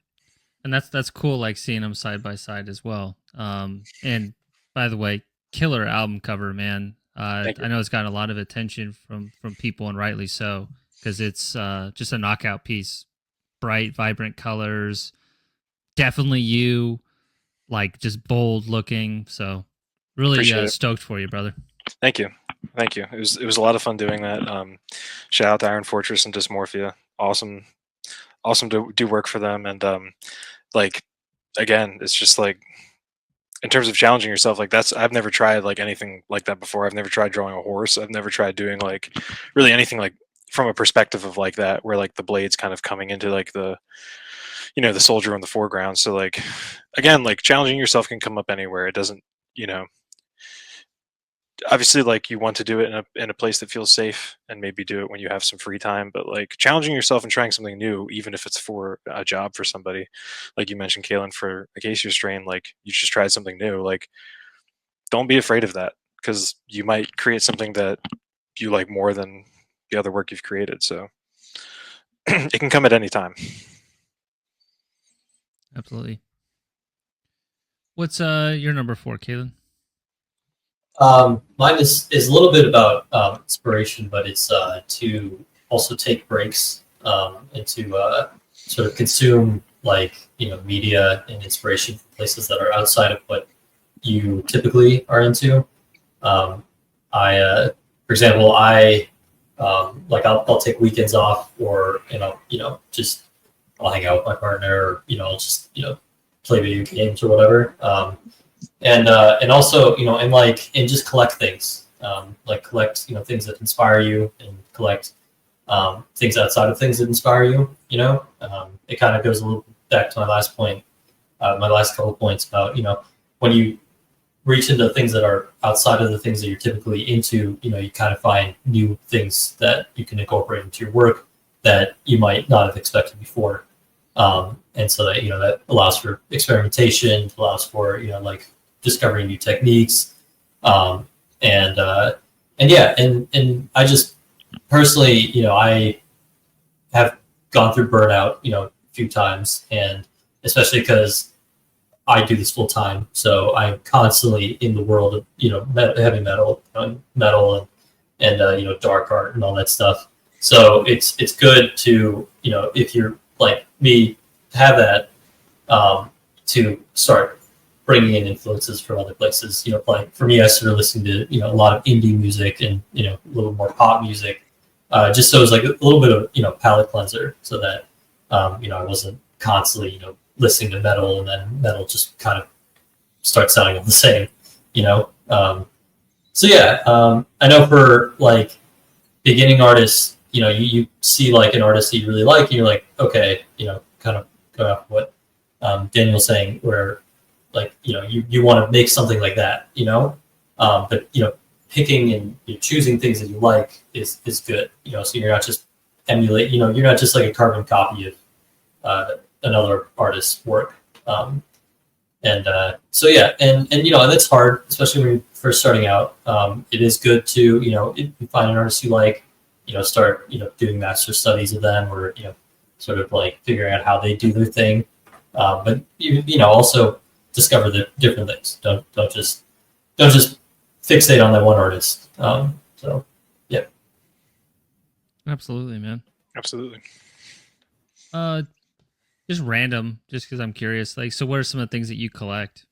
And that's cool, like seeing them side by side as well. And by the way, killer album cover, man. Thank you. I know it's gotten a lot of attention from people, and rightly so, because it's just a knockout piece. Bright, vibrant colors. Definitely you, like just bold looking. So really Appreciate it. stoked for you, brother. Thank you. Thank you. It was a lot of fun doing that. Shout out to Iron Fortress and Dysmorphia. Awesome to do work for them. And like again, it's just like in terms of challenging yourself, like I've never tried like anything like that before. I've never tried drawing a horse. I've never tried doing like really anything like from a perspective of like that, where like the blades kind of coming into like the soldier in the foreground. So like again, like challenging yourself can come up anywhere. It doesn't, you know obviously like you want to do it in a place that feels safe, and maybe do it when you have some free time, but like challenging yourself and trying something new, even if it's for a job for somebody, like you mentioned Caelan for Acacia Strain, like you just tried something new, like don't be afraid of that, because you might create something that you like more than the other work you've created. So it can come at any time. Absolutely. What's your number 4, Kaylin? Mine is a little bit about inspiration, but it's to also take breaks and to sort of consume like media and inspiration from places that are outside of what you typically are into. For example, like I'll take weekends off, or just I'll hang out with my partner, or I'll just play video games or whatever. And also and just collect things, like collect things that inspire you, and collect things outside of things that inspire you. It kind of goes a little back to my last point, my last couple of points about when you reach into things that are outside of the things that you're typically into, you kind of find new things that you can incorporate into your work that you might not have expected before. And so that that allows for experimentation, allows for like discovering new techniques, and I just personally, I have gone through burnout, a few times, and especially because I do this full time, so I'm constantly in the world of heavy metal, and dark art and all that stuff. So it's good to if you're like me, have that to start bringing in influences from other places. Like for me, I started listening to a lot of indie music and a little more pop music, just so it was like a little bit of palate cleanser, so that I wasn't constantly listening to metal, and then metal just kind of starts sounding the same. So yeah, I know for like beginning artists, you see like an artist that you really like, and you're like, okay, kind of go off what Daniel's saying, where like you want to make something like that, but picking and choosing things that you like is good, so you're not just you're not just like a carbon copy of another artist's work. So yeah, and that's hard, especially when you're first starting out. It is good to if you find an artist you like, start doing master studies of them, or sort of like figuring out how they do their thing. But also discover the different things. Don't just fixate on that one artist. So yeah, Absolutely, man. Absolutely. Just random, just because I'm curious. Like, so what are some of the things that you collect?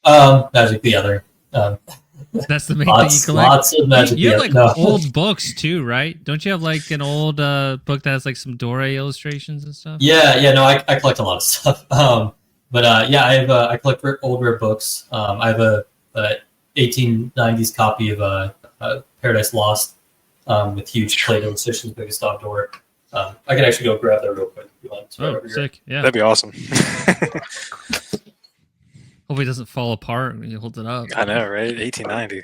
Magic the Other. That's the main thing you collect. Lots of Magic You the have Other. like old books too, right? Don't you have like an old book that has like some Dora illustrations and stuff? Yeah. No, I collect a lot of stuff. But yeah, I collect old rare books. I have a 1890s copy of Paradise Lost with huge plate illustrations, biggest dog door. I can actually go grab that real quick if you want. It's right over here. Sick! Yeah, That'd be awesome. hopefully it doesn't fall apart when you hold it up. I know, right? 1890.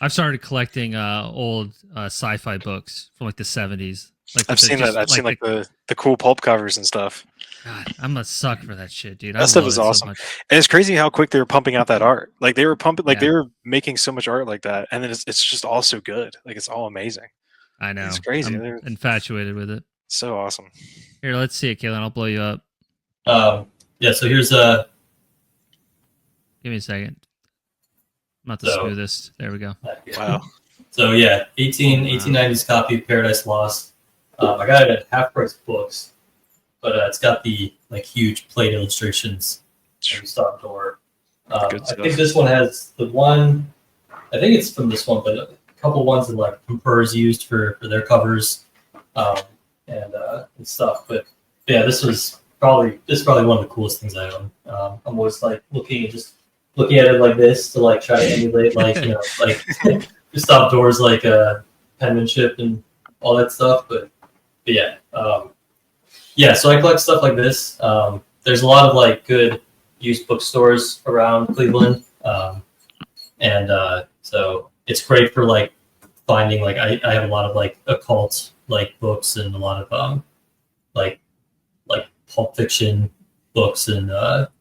I've started collecting old sci-fi books from like the 70s. Like I've seen that. I've seen like the cool pulp covers and stuff. God, I'm a suck for that shit, dude. That stuff is awesome. And it's crazy how quick they were pumping out that art. Like they were pumping, like they were making so much art like that, and then it's just all so good. Like it's all amazing. I know. It's crazy. I'm infatuated with it. So awesome. Here, let's see it, Caelan. I'll blow you up. Yeah. So here's Give me a second. I'm not the smoothest. There we go. Wow. So yeah, 1890s copy of Paradise Lost. I got it at Half Price Books, but it's got the like huge plate illustrations and stop door. I think this one has the one. I think it's from this one, but a couple ones that like Compers used for their covers and stuff. But yeah, this is probably one of the coolest things I own. I'm always like looking at it like this to like try to emulate like like stop doors like penmanship and all that stuff. But yeah, yeah. So I collect stuff like this. There's a lot of like good used bookstores around Cleveland, and so it's great for like finding like I have a lot of like occult like books and a lot of like pulp fiction books and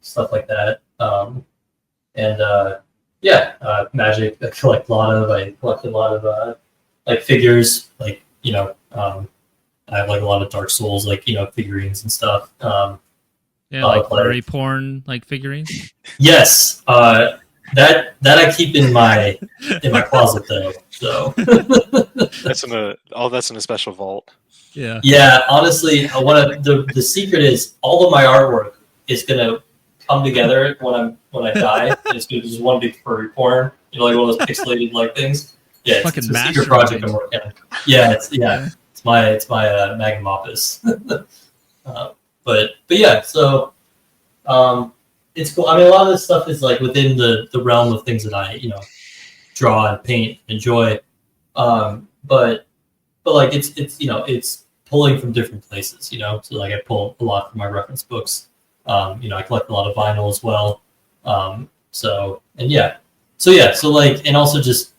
stuff like that. Magic. I collect a lot of. I collect a lot of like figures. Like I have like a lot of Dark Souls like figurines and stuff. Like furry porn like figurines. Yes, that I keep in my closet though. So that's in a special vault. Yeah. Yeah. Honestly, the secret is all of my artwork is gonna come together when I die. It's gonna be just one big furry porn. Like one of those pixelated like things. Yeah, it's a secret project I'm working on. Yeah, it's my magnum opus. But yeah, so it's cool. I mean, a lot of this stuff is like within the realm of things that I draw and paint, enjoy. But like it's pulling from different places. So like I pull a lot from my reference books. I collect a lot of vinyl as well. So like, and also just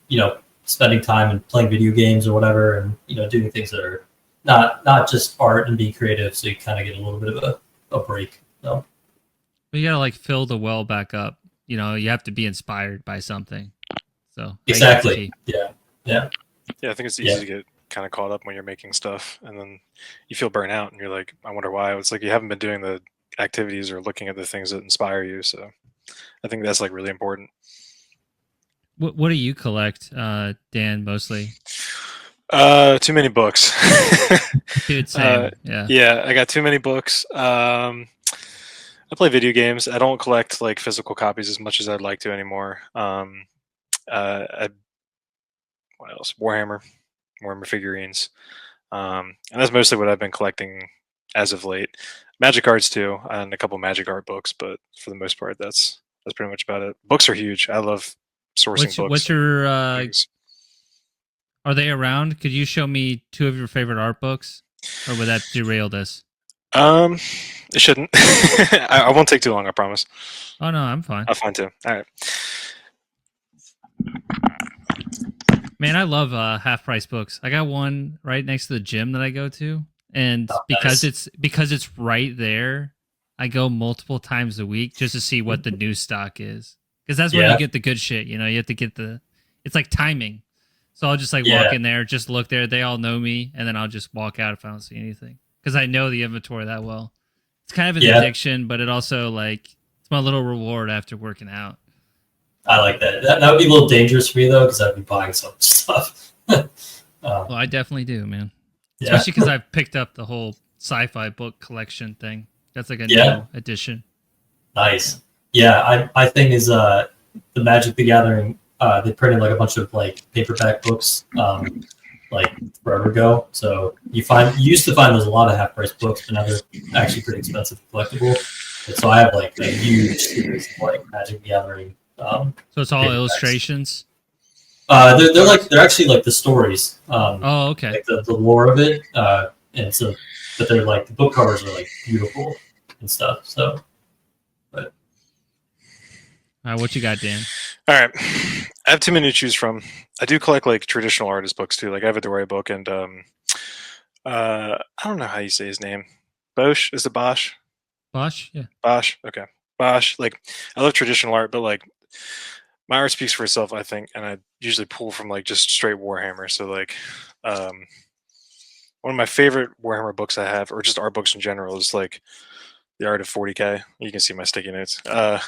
spending time and playing video games or whatever, and doing things that are not just art and be creative, so you kind of get a little bit of a break. So you gotta like fill the well back up. You have to be inspired by something. So exactly. Yeah. I think it's easy to get kind of caught up when you're making stuff, and then you feel burnt out, and you're like, I wonder why. It's like you haven't been doing the activities or looking at the things that inspire you. So I think that's like really important. What do you collect, Dan? Mostly, Too many books. dude. Same. Yeah. Yeah, I got too many books. I play video games. I don't collect like physical copies as much as I'd like to anymore. What else? Warhammer figurines, and that's mostly what I've been collecting as of late. Magic cards too, and a couple Magic art books, but for the most part, that's pretty much about it. Books are huge. I love sourcing books. What's your? Things. Are they around? Could you show me 2 of your favorite art books, or would that derail this? It shouldn't. I won't take too long. I promise. Oh no, I'm fine. I'll find 2. All right. Man, I love half price books. I got one right next to the gym that I go to, and because it's right there, I go multiple times a week just to see what the new stock is. Because that's where you get the good shit. You know, you have to get it's like timing. So I'll just like walk in there, just look there. They all know me, and then I'll just walk out if I don't see anything because I know the inventory that well. It's kind of an addiction, but it also like it's my little reward after working out. I like that. That would be a little dangerous for me though, because I'd be buying so much stuff. Well, I definitely do, man. Especially because I've picked up the whole sci-fi book collection thing. That's like a new edition. Nice. Yeah, I think is the Magic the Gathering. They printed like a bunch of like paperback books like forever ago. So you used to find there's a lot of half price books, but now they're actually pretty expensive collectible. And so I have like a huge series of like Magic the Gathering. So it's all illustrations. They're actually like the stories. Oh, okay. Like the lore of it, and so, but they're like the book covers are like beautiful and stuff. So, but all right, what you got, Dan? All right, I have too many to choose from. I do collect like traditional artist books too. Like I have a Doria book, and I don't know how you say his name. Bosch, is it Bosch? Bosch, yeah. Bosch, okay. Bosch. Like I love traditional art, but like my art speaks for itself, I think, and I usually pull from like just straight Warhammer. So like one of my favorite Warhammer books I have, or just art books in general, is like The Art of 40K. You can see my sticky notes. And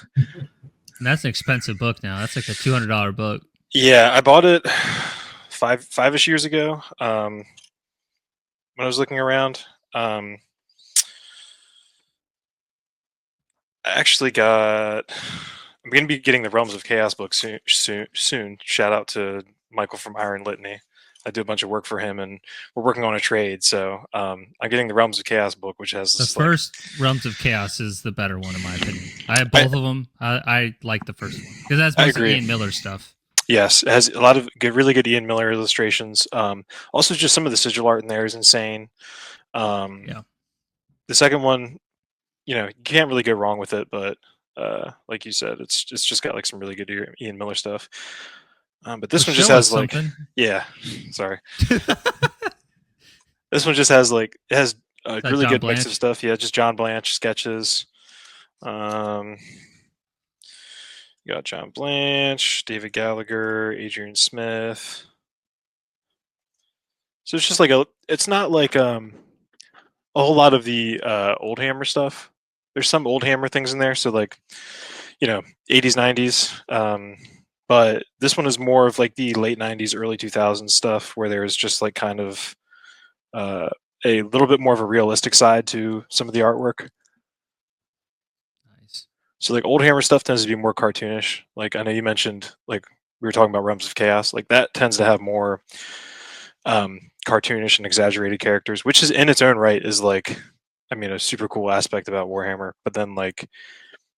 that's an expensive book now. That's like a $200 book. Yeah, I bought it five-ish years ago when I was looking around. I actually got. I'm going to be getting the Realms of Chaos book soon. Shout out to Michael from Iron Litany. I do a bunch of work for him, and we're working on a trade. So I'm getting the Realms of Chaos book, which has the first Realms of Chaos is the better one in my opinion. I have both of them. I like the first one because that's mostly Ian Miller stuff. Yes, it has a lot of really good Ian Miller illustrations. Also, just some of the sigil art in there is insane. The second one, you can't really go wrong with it, but like you said, it's just got like some really good Ian Miller stuff. But this one just has like sorry. This one just has like it has a really good mix of stuff. Yeah, just John Blanche sketches. You got John Blanche, David Gallagher, Adrian Smith. So it's just like it's not like a whole lot of the old Hammer stuff. There's some old Hammer things in there, so like 80s, 90s. But this one is more of like the late 90s, early 2000s stuff, where there's just like kind of a little bit more of a realistic side to some of the artwork. Nice. So like old Hammer stuff tends to be more cartoonish. Like I know you mentioned, like we were talking about Realms of Chaos. Like that tends to have more cartoonish and exaggerated characters, which is in its own right is like, a super cool aspect about Warhammer. But then like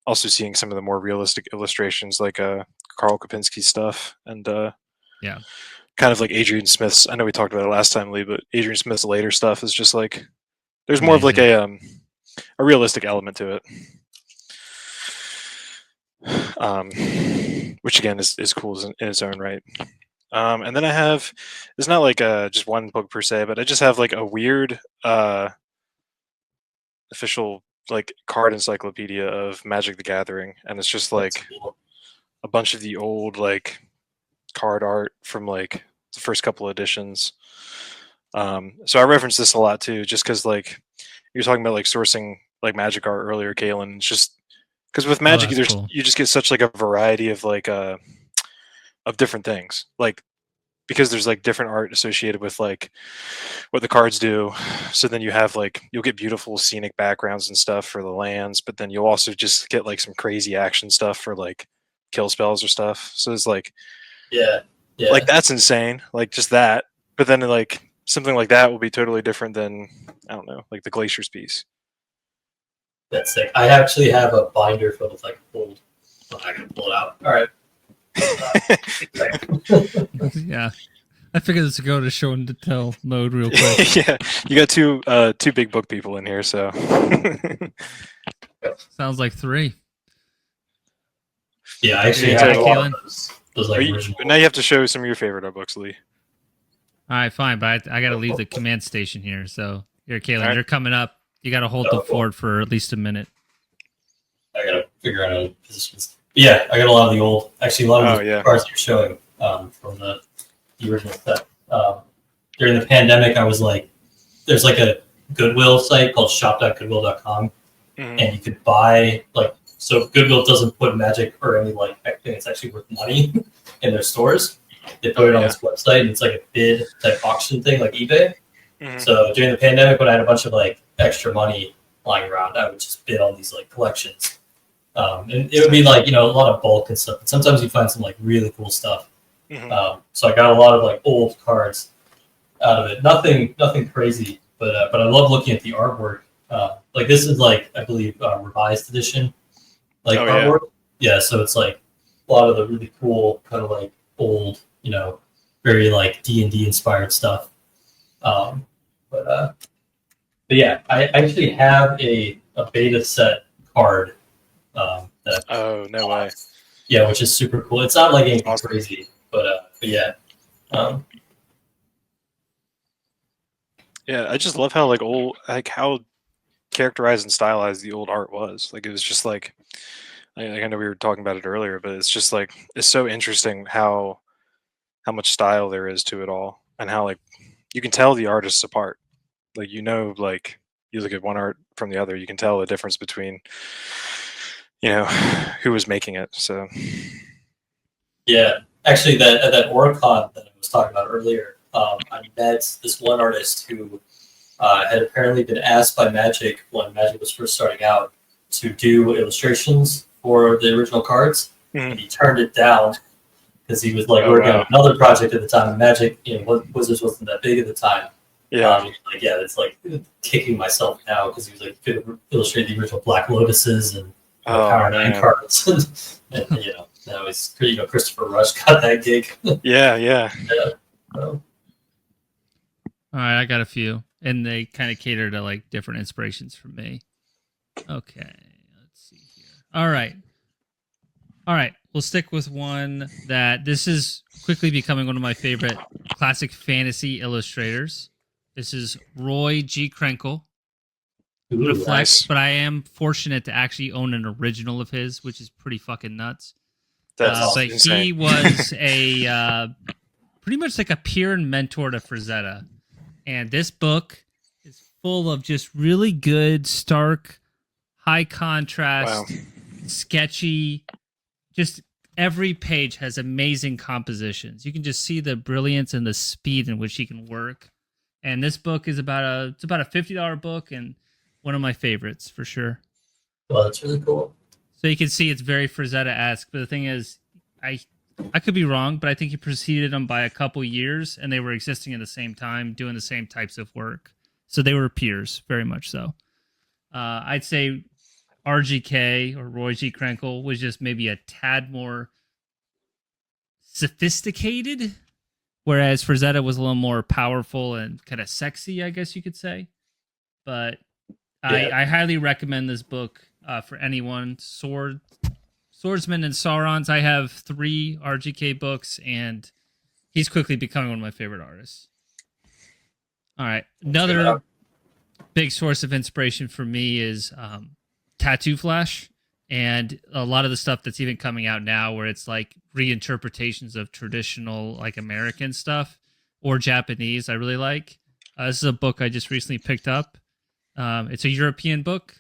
also seeing some of the more realistic illustrations, like Carl Kopinski's stuff, and kind of like Adrian Smith's. I know we talked about it last time, Lee, but Adrian Smith's later stuff is just like there's more of like a realistic element to it, which again is cool in its own right. And then I have, it's not like just one book per se, but I just have like a weird official like card encyclopedia of Magic the Gathering, and it's just like a bunch of the old like card art from like the first couple editions. So I reference this a lot too, just because like you're talking about like sourcing like magic art earlier, Caelan. It's just because with magic, that's cool. you just get such like a variety of like of different things. Like because there's like different art associated with like what the cards do. So then you have like you'll get beautiful scenic backgrounds and stuff for the lands, but then you'll also just get like some crazy action stuff for like kill spells or stuff. So it's Yeah. like that's insane. Like just that. But then like something like that will be totally different than I don't know, like the Glaciers piece. That's sick. I actually have a binder filled with like old. Oh, I can pull it out. All right. Yeah. I figured this would go to show and to tell mode real quick. Yeah, you got two big book people in here, so Sounds like 3. Yeah, I actually Yeah, have a lot Caelan. of those like original. now you have to show some of your favorite art books, Lee. All right, fine, but I got to leave the command station here. So here, Caelan, All right. you're coming up. You got to hold the fort for at least a minute. I gotta figure out other positions. But yeah, I got a lot of the old. Actually, a lot of the cards you're showing from the original set. During the pandemic, I was like, there's like a Goodwill site called shop.goodwill.com, and you could buy like. So Goodwill doesn't put magic or any like anything that's actually worth money in their stores. They put it on this website, and it's like a bid type auction thing, like eBay. So during the pandemic, when I had a bunch of like extra money lying around, I would just bid on these like collections, and it would be like a lot of bulk and stuff. But sometimes you find some like really cool stuff. So I got a lot of like old cards out of it. Nothing crazy, but I love looking at the artwork. Like this is like I believe revised edition. Like artwork. Yeah, so it's like a lot of the really cool kind of like old, very like D&D inspired stuff. But yeah, I actually have a beta set card. Oh no way! Yeah, which is super cool. It's not like anything crazy, but yeah. Yeah, I just love how how characterized and stylized the old art was. Like it was just like I know we were talking about it earlier, but it's just like it's so interesting how much style there is to it all, and how like you can tell the artists apart. Like like you look at one art from the other, you can tell the difference between who was making it. So yeah, actually, that Oricon that I was talking about earlier, I met this one artist who had apparently been asked by Magic when Magic was first starting out to do illustrations for the original cards, and he turned it down because he was like working on another project at the time. And Magic, Wizards wasn't that big at the time. Yeah, it's like kicking myself now because he was like could illustrate the original Black Lotuses and Power 9 cards, and now he's Christopher Rush got that gig. yeah. All right, I got a few, and they kind of cater to like different inspirations from me. Okay, let's see here. All right. We'll stick with one that this is quickly becoming one of my favorite classic fantasy illustrators. This is Roy G. Krenkel. I'm gonna flex, but I am fortunate to actually own an original of his, which is pretty fucking nuts. That's but insane. He was a pretty much like a peer and mentor to Frazetta. And this book is full of just really good, stark, high contrast, sketchy. Just every page has amazing compositions. You can just see the brilliance and the speed in which he can work. And this book is about a $50 book and one of my favorites for sure. Well, that's really cool. So you can see it's very Frazetta-esque. But the thing is, I could be wrong, but I think he preceded them by a couple years, and they were existing at the same time, doing the same types of work. So they were peers, very much so. I'd say RGK or Roy G. Krenkel was just maybe a tad more sophisticated, whereas Frazetta was a little more powerful and kind of sexy, I guess you could say. But I highly recommend this book for anyone. Swordsman and Saurons. I have 3 RGK books, and he's quickly becoming one of my favorite artists. All right. Another big source of inspiration for me is Tattoo Flash, and a lot of the stuff that's even coming out now where it's like reinterpretations of traditional like American stuff or Japanese I really like. This is a book I just recently picked up. It's a European book.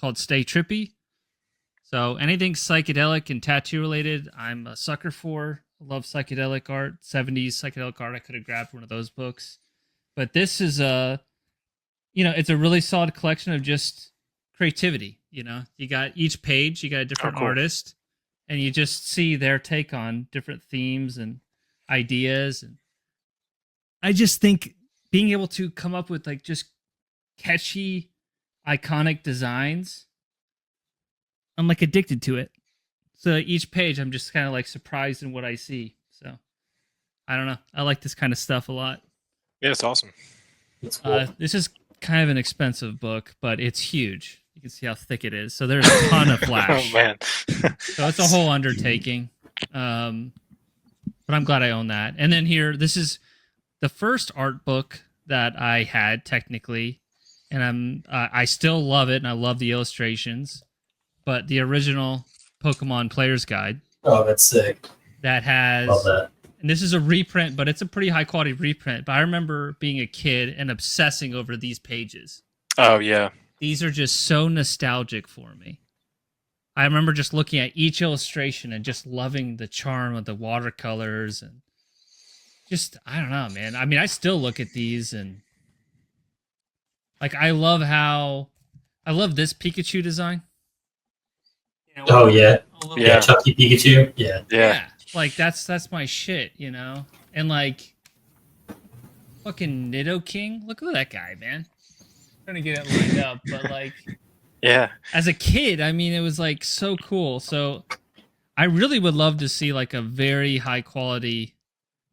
called Stay Trippy. So anything psychedelic and tattoo related, I'm a sucker for. I love psychedelic art, 70s psychedelic art. I could have grabbed one of those books. But this is it's a really solid collection of just creativity. You got each page, you got a different cool. artist, and you just see their take on different themes and ideas. And I just think being able to come up with like just catchy, iconic designs, I'm like addicted to it. So each page, I'm just kind of like surprised in what I see. So I don't know. I like this kind of stuff a lot. Yeah, it's awesome. That's cool. This is kind of an expensive book, but it's huge. You can see how thick it is. So there's a ton of flash. Oh man. So it's a whole undertaking. But I'm glad I own that. And then here, this is the first art book that I had technically, and I still love it, and I love the illustrations. But the original Pokemon Player's Guide Oh, that's sick. that has, Love that. and this is a reprint, but it's a pretty high quality reprint. But I remember being a kid and obsessing over these pages. Oh yeah. These are just so nostalgic for me. I remember just looking at each illustration and just loving the charm of the watercolors and just, I don't know, man. I mean, I still look at these and like, I love this Pikachu design. Oh yeah, little- yeah. Chucky Pikachu. Yeah. Yeah. Like that's my shit, And like fucking Nidoking. Look at that guy, man. Trying to get it lined up, but like Yeah. as a kid, I mean, it was like so cool. So I really would love to see like a very high quality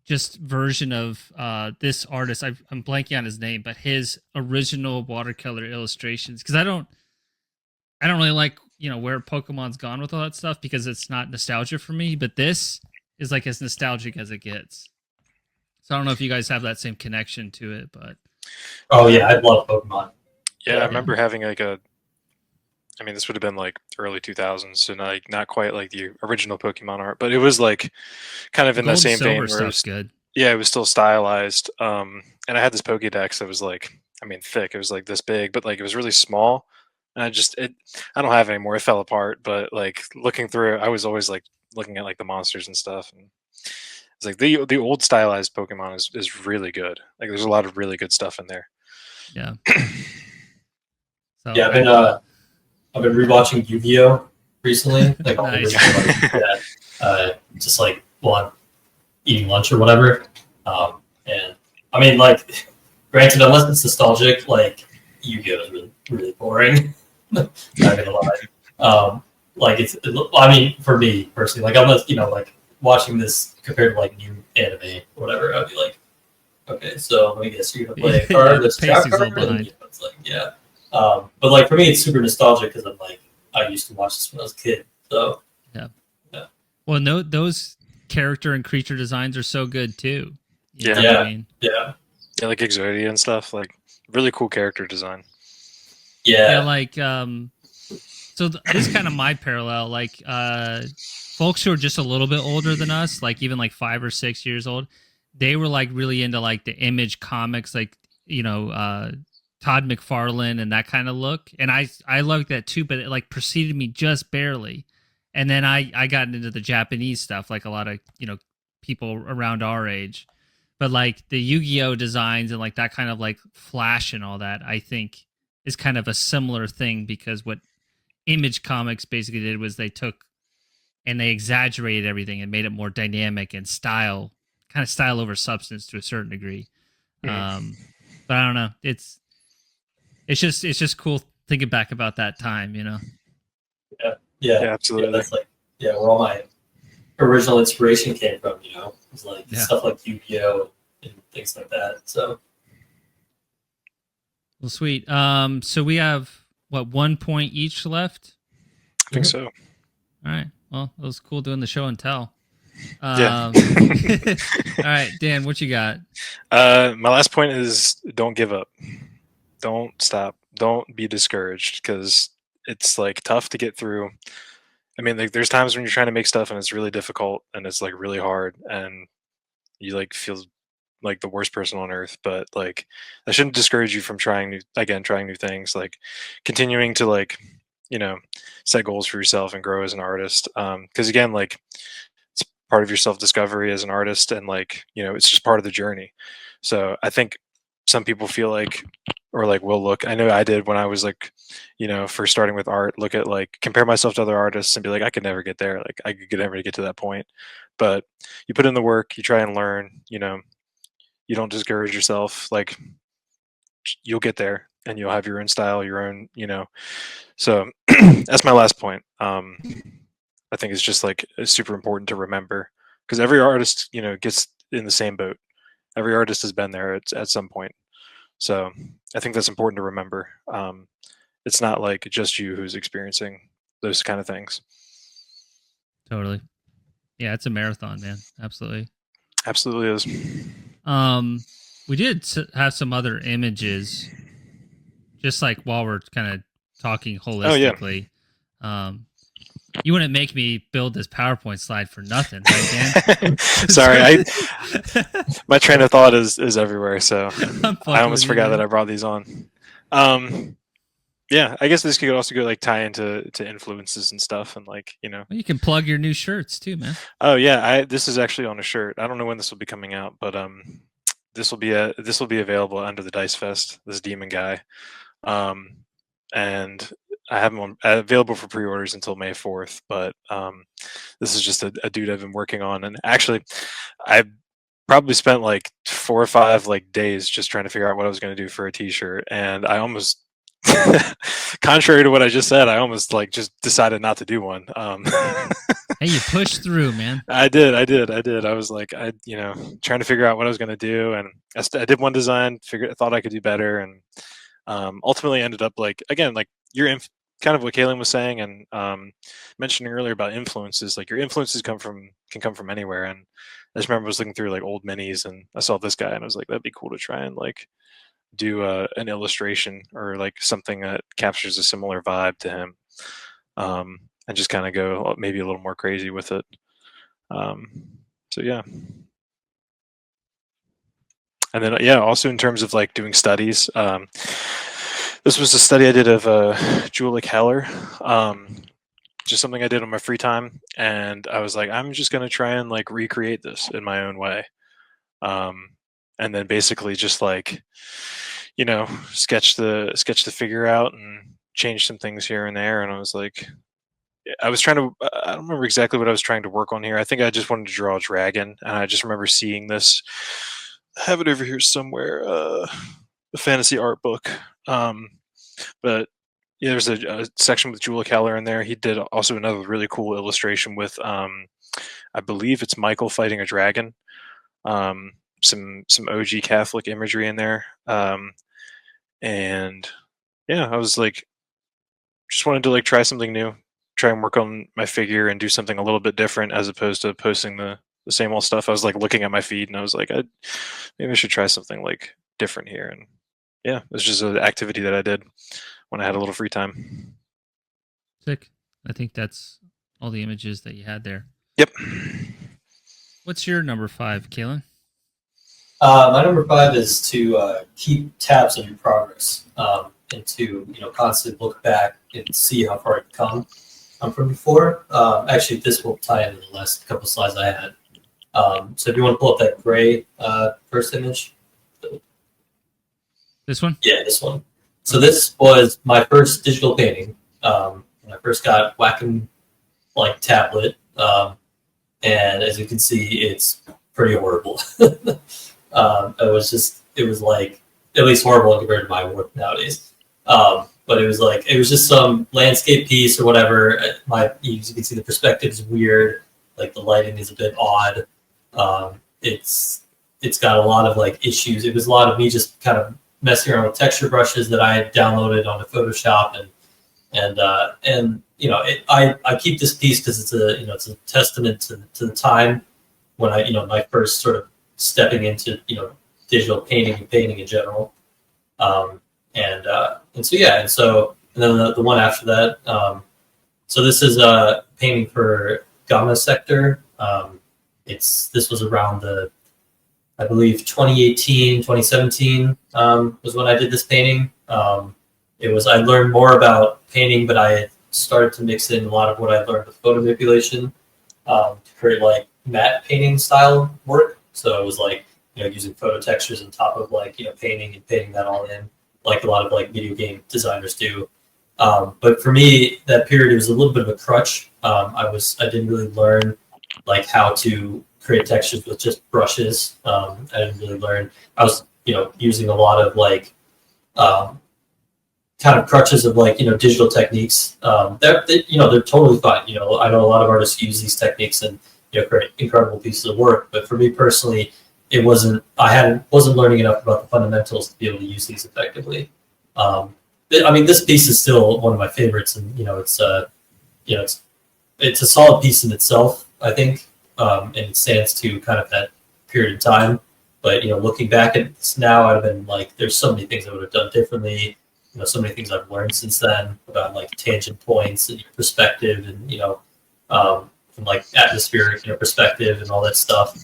just version of this artist. I'm blanking on his name, but his original watercolor illustrations. Because I don't really like where Pokemon's gone with all that stuff because it's not nostalgia for me. But this is like as nostalgic as it gets. So I don't know if you guys have that same connection to it, but Oh yeah, I love Pokemon. Yeah, Yeah. I remember having like this would have been like early 2000s, so not quite like the original Pokemon art, but it was like kind of in that Gold, same vein silver where it stuff's was, good. yeah, it was still stylized. And I had this Pokédex that was like, thick. It was like this big, but like it was really small. And I don't have it anymore. It fell apart. But like looking through it, I was always like looking at like the monsters and stuff. And it's like the old stylized Pokemon is really good. Like there's a lot of really good stuff in there. Yeah. So, Yeah, I've been rewatching Yu-Gi-Oh recently, like all the Nice. original, just like while I'm eating lunch or whatever. And I mean, like, granted, unless it's nostalgic, like Yu-Gi-Oh is really really boring. Not gonna lie. Like I mean, for me personally, like unless like watching this compared to like new anime or whatever, I'd be like, okay, so let me guess, you're gonna play a card that's Pacing's a card, little behind. it's like yeah. But like for me, it's super nostalgic because I'm like I used to watch this when I was a kid. So well, no, those character and creature designs are so good too. You Yeah. know what Yeah. I mean? yeah, Yeah, like Exodia and stuff. Like really cool character design. Yeah, yeah, like so this is kind of my parallel. Like folks who are just a little bit older than us, like even like 5 or 6 years old, they were like really into like the Image comics, like Todd McFarlane and that kind of look. And I loved that too, but it like preceded me just barely. And then I got into the Japanese stuff, like a lot of people around our age. But like the Yu-Gi-Oh designs and like that kind of like flash and all that, I think is kind of a similar thing because what Image Comics basically did was they took and they exaggerated everything and made it more dynamic and style over substance to a certain degree. But I don't know. It's just cool thinking back about that time, yeah. Yeah, absolutely. That's like where all my original inspiration came from. It's like Yeah. stuff like Yu-Gi-Oh and things like that. So Well, sweet. So we have what 1 point each left. I think so. All right. Well, it was cool doing the show and tell. Yeah. All right, Dan, what you got? My last point is don't give up. Don't stop. Don't be discouraged because it's like tough to get through. I mean, like there's times when you're trying to make stuff and it's really difficult and it's like really hard and you like feel like the worst person on earth, but like that shouldn't discourage you from trying new things, like continuing to like set goals for yourself and grow as an artist. Because again, like it's part of your self-discovery as an artist, and like it's just part of the journey. So I think some people feel like, or like will look, I know I did when I was like first starting with art, look at like compare myself to other artists and be like, I could never get there, like I could never get to that point. But you put in the work, you try and learn, you don't discourage yourself, like you'll get there and you'll have your own style, your own, so that's my last point. I think it's just like it's super important to remember, because every artist gets in the same boat. Every artist has been there at some point. So I think that's important to remember. It's not like just you who's experiencing those kind of things. Totally. Yeah, it's a marathon, man. Absolutely. Absolutely is. We did have some other images, just like while we're kind of talking holistically. Oh, yeah. You wouldn't make me build this PowerPoint slide for nothing, right, Dan? Sorry, my train of thought is everywhere, so I almost forgot that I brought these on. Yeah, I guess this could also go like tie into influences and stuff, and like Well, you can plug your new shirts too, man. Oh yeah, this is actually on a shirt. I don't know when this will be coming out, but this will be available under the Dice Fest. This Demon Guy, and I have them available for pre-orders until May 4th. But this is just a dude I've been working on, and actually, I probably spent like 4 or 5 like days just trying to figure out what I was going to do for a T-shirt, and I almost, contrary to what I just said, I almost like just decided not to do one. Hey, you pushed through, man. I did. I was like, trying to figure out what I was going to do, and I did one design, thought I could do better, and ultimately ended up like, again, like kind of what Caelan was saying, and mentioning earlier about influences. Like your influences can come from anywhere, and I just remember I was looking through like old minis, and I saw this guy, and I was like, that'd be cool to try and like do an illustration or like something that captures a similar vibe to him, and just kind of go maybe a little more crazy with it. So yeah. And then yeah, also in terms of like doing studies, this was a study I did of Julia Keller, just something I did on my free time, and I was like, I'm just gonna try and like recreate this in my own way, and then basically just like sketch the figure out and change some things here and there. And I was like, I don't remember exactly what I was trying to work on here. I think I just wanted to draw a dragon, and I just remember seeing this. I have it over here somewhere, a fantasy art book. But yeah, there's a section with Julia Keller in there. He did also another really cool illustration with, I believe it's Michael fighting a dragon. Some OG Catholic imagery in there. And yeah, I was like, just wanted to like try something new, try and work on my figure and do something a little bit different, as opposed to posting the same old stuff. I was like looking at my feed, and I was like, maybe I should try something like different here. And yeah, it was just an activity that I did when I had a little free time. Sick. I think that's all the images that you had there. Yep. What's your number 5, Caelan? My number 5 is to keep tabs on your progress, and to constantly look back and see how far you've come from before. Actually, this will tie into the last couple of slides I had. So if you want to pull up that gray first image. This one? Yeah, this one. So this was my first digital painting. When I first got Wacom like tablet, and as you can see, it's pretty horrible. It was like at least horrible compared to my work nowadays. But it was just some landscape piece or whatever. You can see the perspective is weird. Like the lighting is a bit odd. It's got a lot of like issues. It was a lot of me just kind of messing around with texture brushes that I had downloaded onto Photoshop, and I keep this piece because it's a testament to the time when my first sort of stepping into digital painting and painting in general, and then the one after that. So this is a painting for Gamma Sector. This was around I believe 2018, 2017 was when I did this painting. I learned more about painting, but I started to mix in a lot of what I learned with photo manipulation to create like matte painting style work. So it was like, using photo textures on top of like, painting and painting that all in, like a lot of like video game designers do. But for me, that period, it was a little bit of a crutch. I didn't really learn like how to create textures with just brushes. I didn't really learn. I was, using a lot of like kind of crutches of like, digital techniques. They're totally fine. I know a lot of artists use these techniques and create incredible pieces of work. But for me personally, wasn't learning enough about the fundamentals to be able to use these effectively. This piece is still one of my favorites, and it's a solid piece in itself, I think, and it stands to kind of that period of time. But looking back at this now, I'd have been like, there's so many things I would have done differently. So many things I've learned since then about like tangent points and perspective, and from like atmospheric perspective and all that stuff.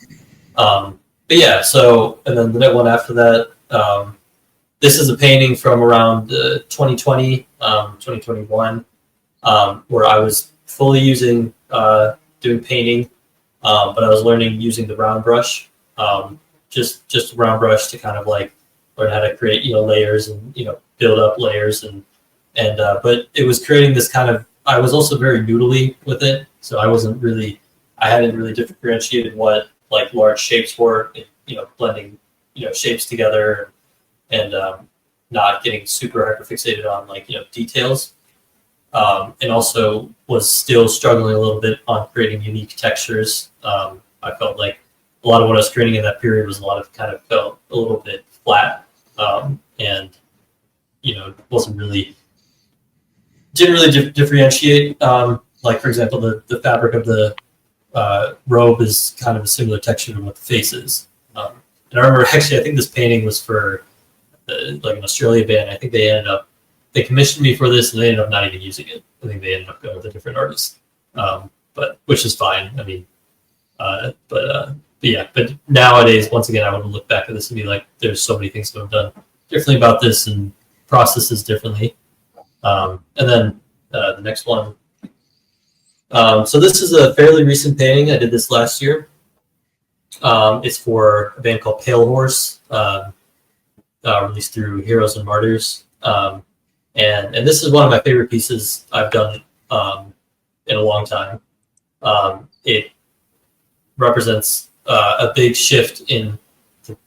But yeah, so, and then the next one after that, this is a painting from around 2020, 2021, where I was fully using, doing painting, but I was learning using the round brush, just a round brush to kind of like learn how to create, layers and, build up layers but it was creating this kind of, I was also very noodly with it. So I hadn't really differentiated what like large shapes were, blending, shapes together and not getting super hyperfixated on like, details. And also was still struggling a little bit on creating unique textures. I felt like a lot of what I was creating in that period was kind of felt a little bit flat. And, didn't really differentiate. Like, for example, the fabric of the robe is kind of a similar texture to what the face is. And I remember actually, I think this painting was for like an Australia band. I think they commissioned me for this and they ended up not even using it. I think they ended up going with a different artist, but which is fine. I mean, but nowadays, once again, I would look back at this and be like, there's so many things that I've done differently about this and processes differently. And then the next one. So this is a fairly recent painting. I did this last year. It's for a band called Pale Horse, released through Heroes and Martyrs. And this is one of my favorite pieces I've done in a long time. It represents a big shift in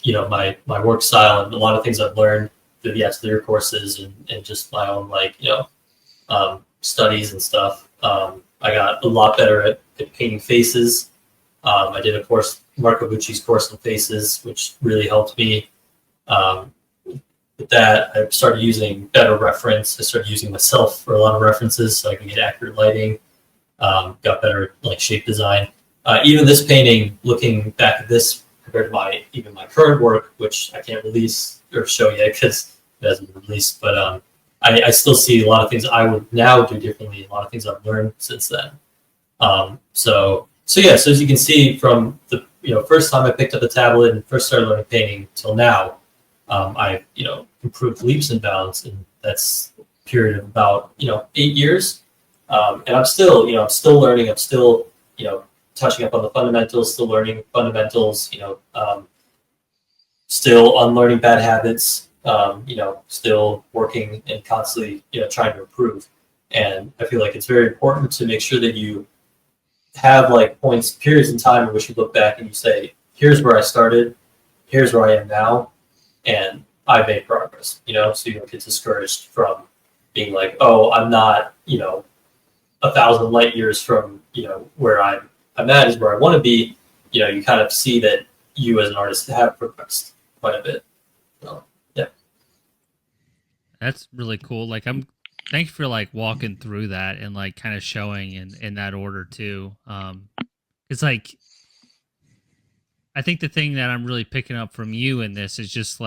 my work style and a lot of things I've learned through the Atelier courses and just my own studies and stuff. I got a lot better at painting faces. I did a course, Marco Bucci's course on faces, which really helped me. With that, I started using better reference. I started using myself for a lot of references so I can get accurate lighting. Got better shape design. Even this painting, looking back at this compared to my current work, which I can't release or show yet because it hasn't been released, but I still see a lot of things I would now do differently, a lot of things I've learned since then. So as you can see from the first time I picked up a tablet and first started learning painting till now, I've improved leaps and bounds, and that's a period of about 8 years. And I'm still learning. I'm still touching up on the fundamentals, still learning fundamentals. Still unlearning bad habits. Still working and constantly trying to improve. And I feel like it's very important to make sure that you have periods in time in which you look back and you say, here's where I started, here's where I am now, and I made progress, so you don't get discouraged from being like, oh, I'm not, 1,000 light years from, where I'm at is where I want to be. You kind of see that you as an artist have progressed quite a bit. So, yeah. That's really cool. Thank you for walking through that and kind of showing in that order too. It's I think the thing that I'm really picking up from you in this is just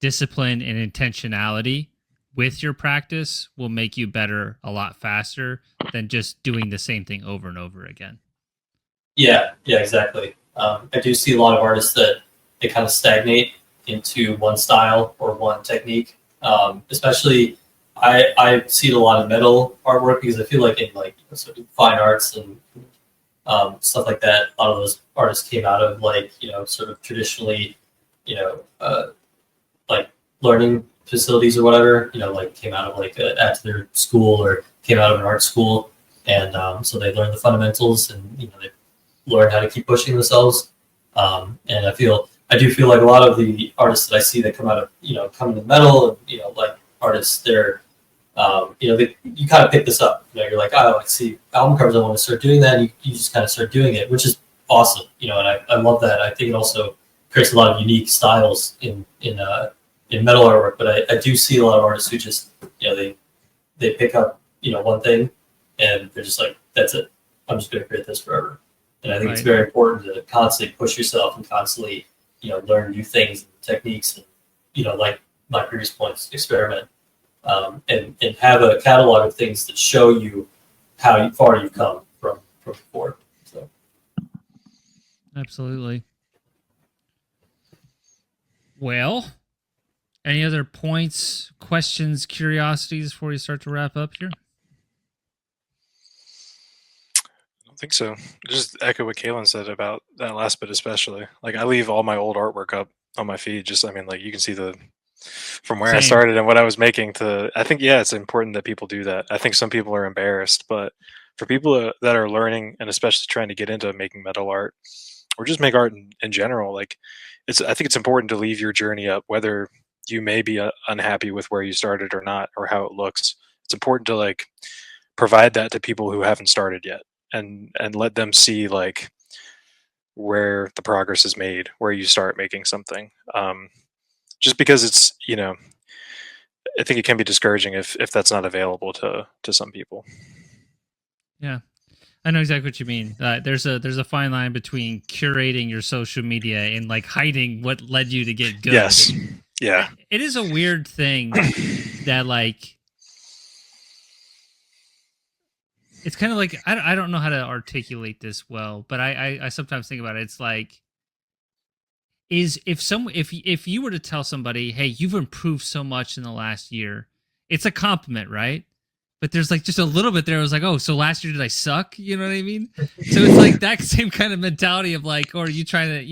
discipline and intentionality with your practice will make you better a lot faster than just doing the same thing over and over again. Yeah, exactly. I do see a lot of artists that they kind of stagnate into one style or one technique. Especially, I see a lot of metal artwork because I feel like in like sort of fine arts and stuff like that, a lot of those artists came out of like sort of traditionally like learning facilities or whatever, like came out of like at their school or came out of an art school, and so they learned the fundamentals and they learn how to keep pushing themselves. And I do feel like a lot of the artists that I see that come out of come into metal and like artists, they're you kind of pick this up. You're like, oh, I see album covers, I want to start doing that. And you just kind of start doing it, which is awesome. And I love that. I think it also creates a lot of unique styles in metal artwork. But I do see a lot of artists who just they pick up one thing and they're just like, that's it. I'm just going to create this forever. And I think it's very important to constantly push yourself and constantly learn new things and techniques and like my previous points, experiment. And have a catalog of things that show you how far you've come from before. So, absolutely. Well, any other points, questions, curiosities before we start to wrap up here? I don't think so. Just echo what Caelan said about that last bit, especially. Like, I leave all my old artwork up on my feed. Like you can see from where I started and what I was making I think, it's important that people do that. I think some people are embarrassed, but for people that are learning and especially trying to get into making metal art or just make art in general, like I think it's important to leave your journey up, whether you may be unhappy with where you started or not, or how it looks. It's important to like provide that to people who haven't started yet and let them see like where the progress is made, where you start making something. Just because it's, I think it can be discouraging if that's not available to some people. Yeah, I know exactly what you mean. There's a fine line between curating your social media and like hiding what led you to get good. Yes. Yeah. It is a weird thing that like, it's kind of like, I don't know how to articulate this well, but I sometimes think about it. It's like, if you were to tell somebody, hey, you've improved so much in the last year, it's a compliment, right? But there's like just a little bit there. I was like, oh, so last year did I suck? You know what I mean? So it's like that same kind of mentality of like, or are you trying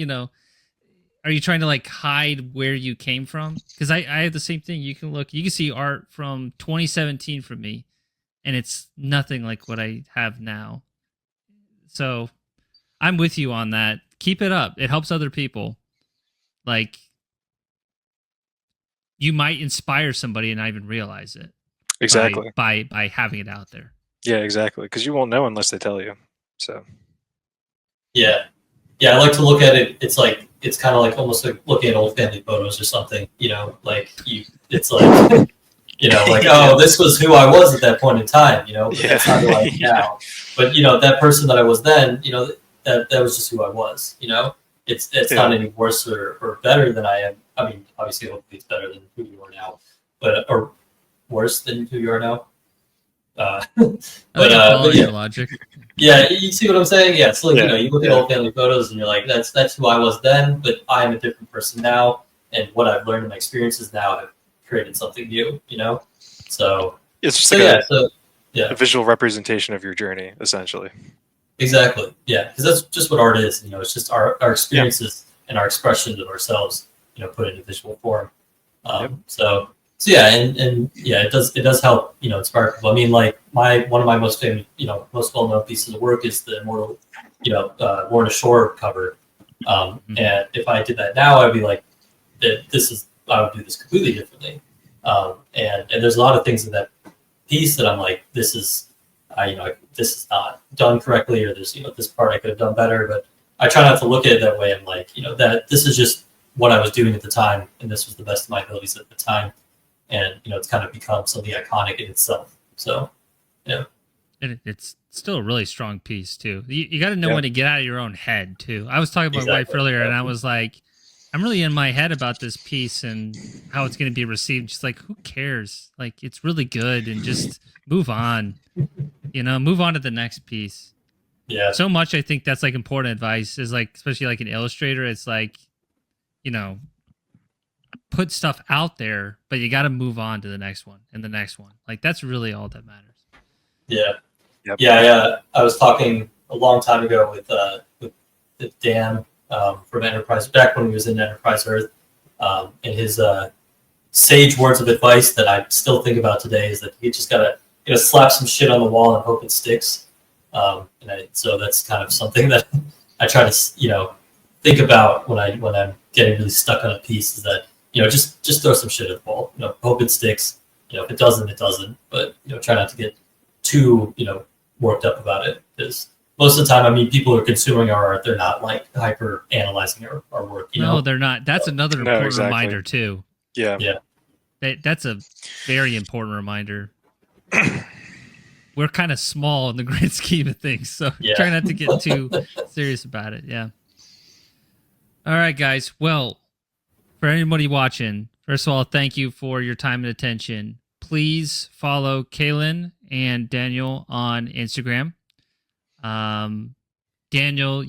to like hide where you came from? Because I have the same thing. You can see art from 2017 from me, and it's nothing like what I have now. So I'm with you on that. Keep it up. It helps other people. Like, you might inspire somebody and not even realize it. Exactly. By having it out there. Yeah, exactly. Because you won't know unless they tell you. So. Yeah, I like to look at it. It's like it's kind of like almost like looking at old family photos or something. It's like like, oh, this was who I was at that point in time. But that's not who I am now. But that person that I was then, that was just who I was. It's not any worse or better than I am. I mean, obviously, hopefully, it's better than who you are now, or worse than who you are now. But your logic. Yeah, you see what I'm saying? Yeah, it's like you look at old family photos and you're like, that's who I was then, but I am a different person now, and what I've learned in my experiences now have created something new. So it's just a visual representation of your journey, essentially. Exactly. Yeah, because that's just what art is. It's just our experiences and our expressions of ourselves. Put into visual form. So yeah, and yeah, it does help. Inspire people. I mean, like one of my most famous, most well-known pieces of work is the Immortal, Lorna Shore cover. And if I did that now, I'd be like, I would do this completely differently. And there's a lot of things in that piece that I'm like, this is not done correctly, or there's this part I could have done better. But I try not to look at it that way. I'm like, that this is just what I was doing at the time, and this was the best of my abilities at the time. And it's kind of become something iconic in itself. So yeah, and it's still a really strong piece too. You got to know when to get out of your own head too. I was talking to my wife earlier, and I was like, I'm really in my head about this piece and how it's going to be received. She's like, who cares? Like, it's really good, and just move on. Move on to the next piece. Yeah. So much, I think that's like important advice is like, especially like an illustrator. It's like, put stuff out there, but you got to move on to the next one and the next one. Like that's really all that matters. Yeah. Yep. Yeah. I was talking a long time ago with Dan from Enterprise, back when he was in Enterprise Earth, and his sage words of advice that I still think about today is that you just gotta slap some shit on the wall and hope it sticks. So that's kind of something that I try to think about when I'm getting really stuck on a piece, is that just throw some shit at the wall. Hope it sticks. If it doesn't, it doesn't. But try not to get too worked up about it, because most of the time, I mean, people who are consuming our art, they're not like hyper analyzing our work. No, they're not. That's another important reminder too. Yeah. That's a very important reminder. We're kind of small in the grand scheme of things, so try not to get too serious about it. Yeah. All right, guys. Well, for anybody watching, first of all, thank you for your time and attention. Please follow Caelan and Daniel on Instagram. Daniel,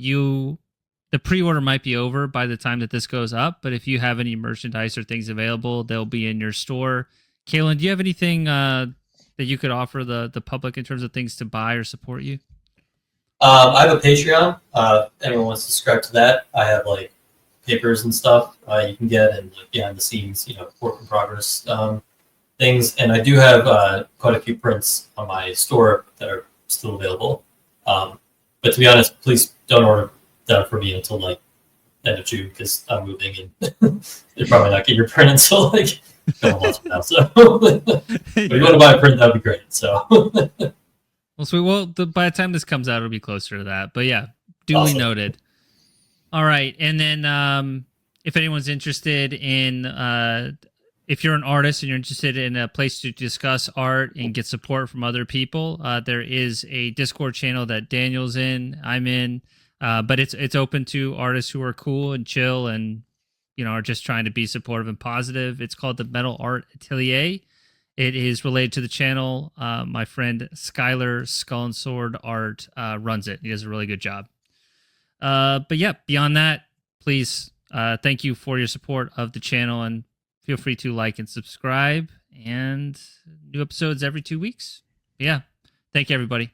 the pre-order might be over by the time that this goes up, but if you have any merchandise or things available, they'll be in your store. Caelan, do you have anything that you could offer the public in terms of things to buy or support you? I have a Patreon. Anyone wants to subscribe to that? I have like papers and stuff you can get, and like behind the scenes, work in progress things. And I do have quite a few prints on my store that are still available. But to be honest, please don't order them for me until like end of June, because I'm moving and they're probably not getting your print until like a couple months from now. So if you want to buy a print, that'd be great. So well, sweet. Well, by the time this comes out, it'll be closer to that. But yeah, duly noted. All right, and then if anyone's interested in, if you're an artist and you're interested in a place to discuss art and get support from other people, there is a Discord channel that Daniel's in, I'm in, but it's open to artists who are cool and chill and are just trying to be supportive and positive. It's called the Metal Art Atelier. It is related to the channel. My friend Skylar Skull and Sword Art runs it. He does a really good job. But yeah, beyond that, please thank you for your support of the channel, and feel free to like and subscribe, and new episodes every 2 weeks. Yeah. Thank you, everybody.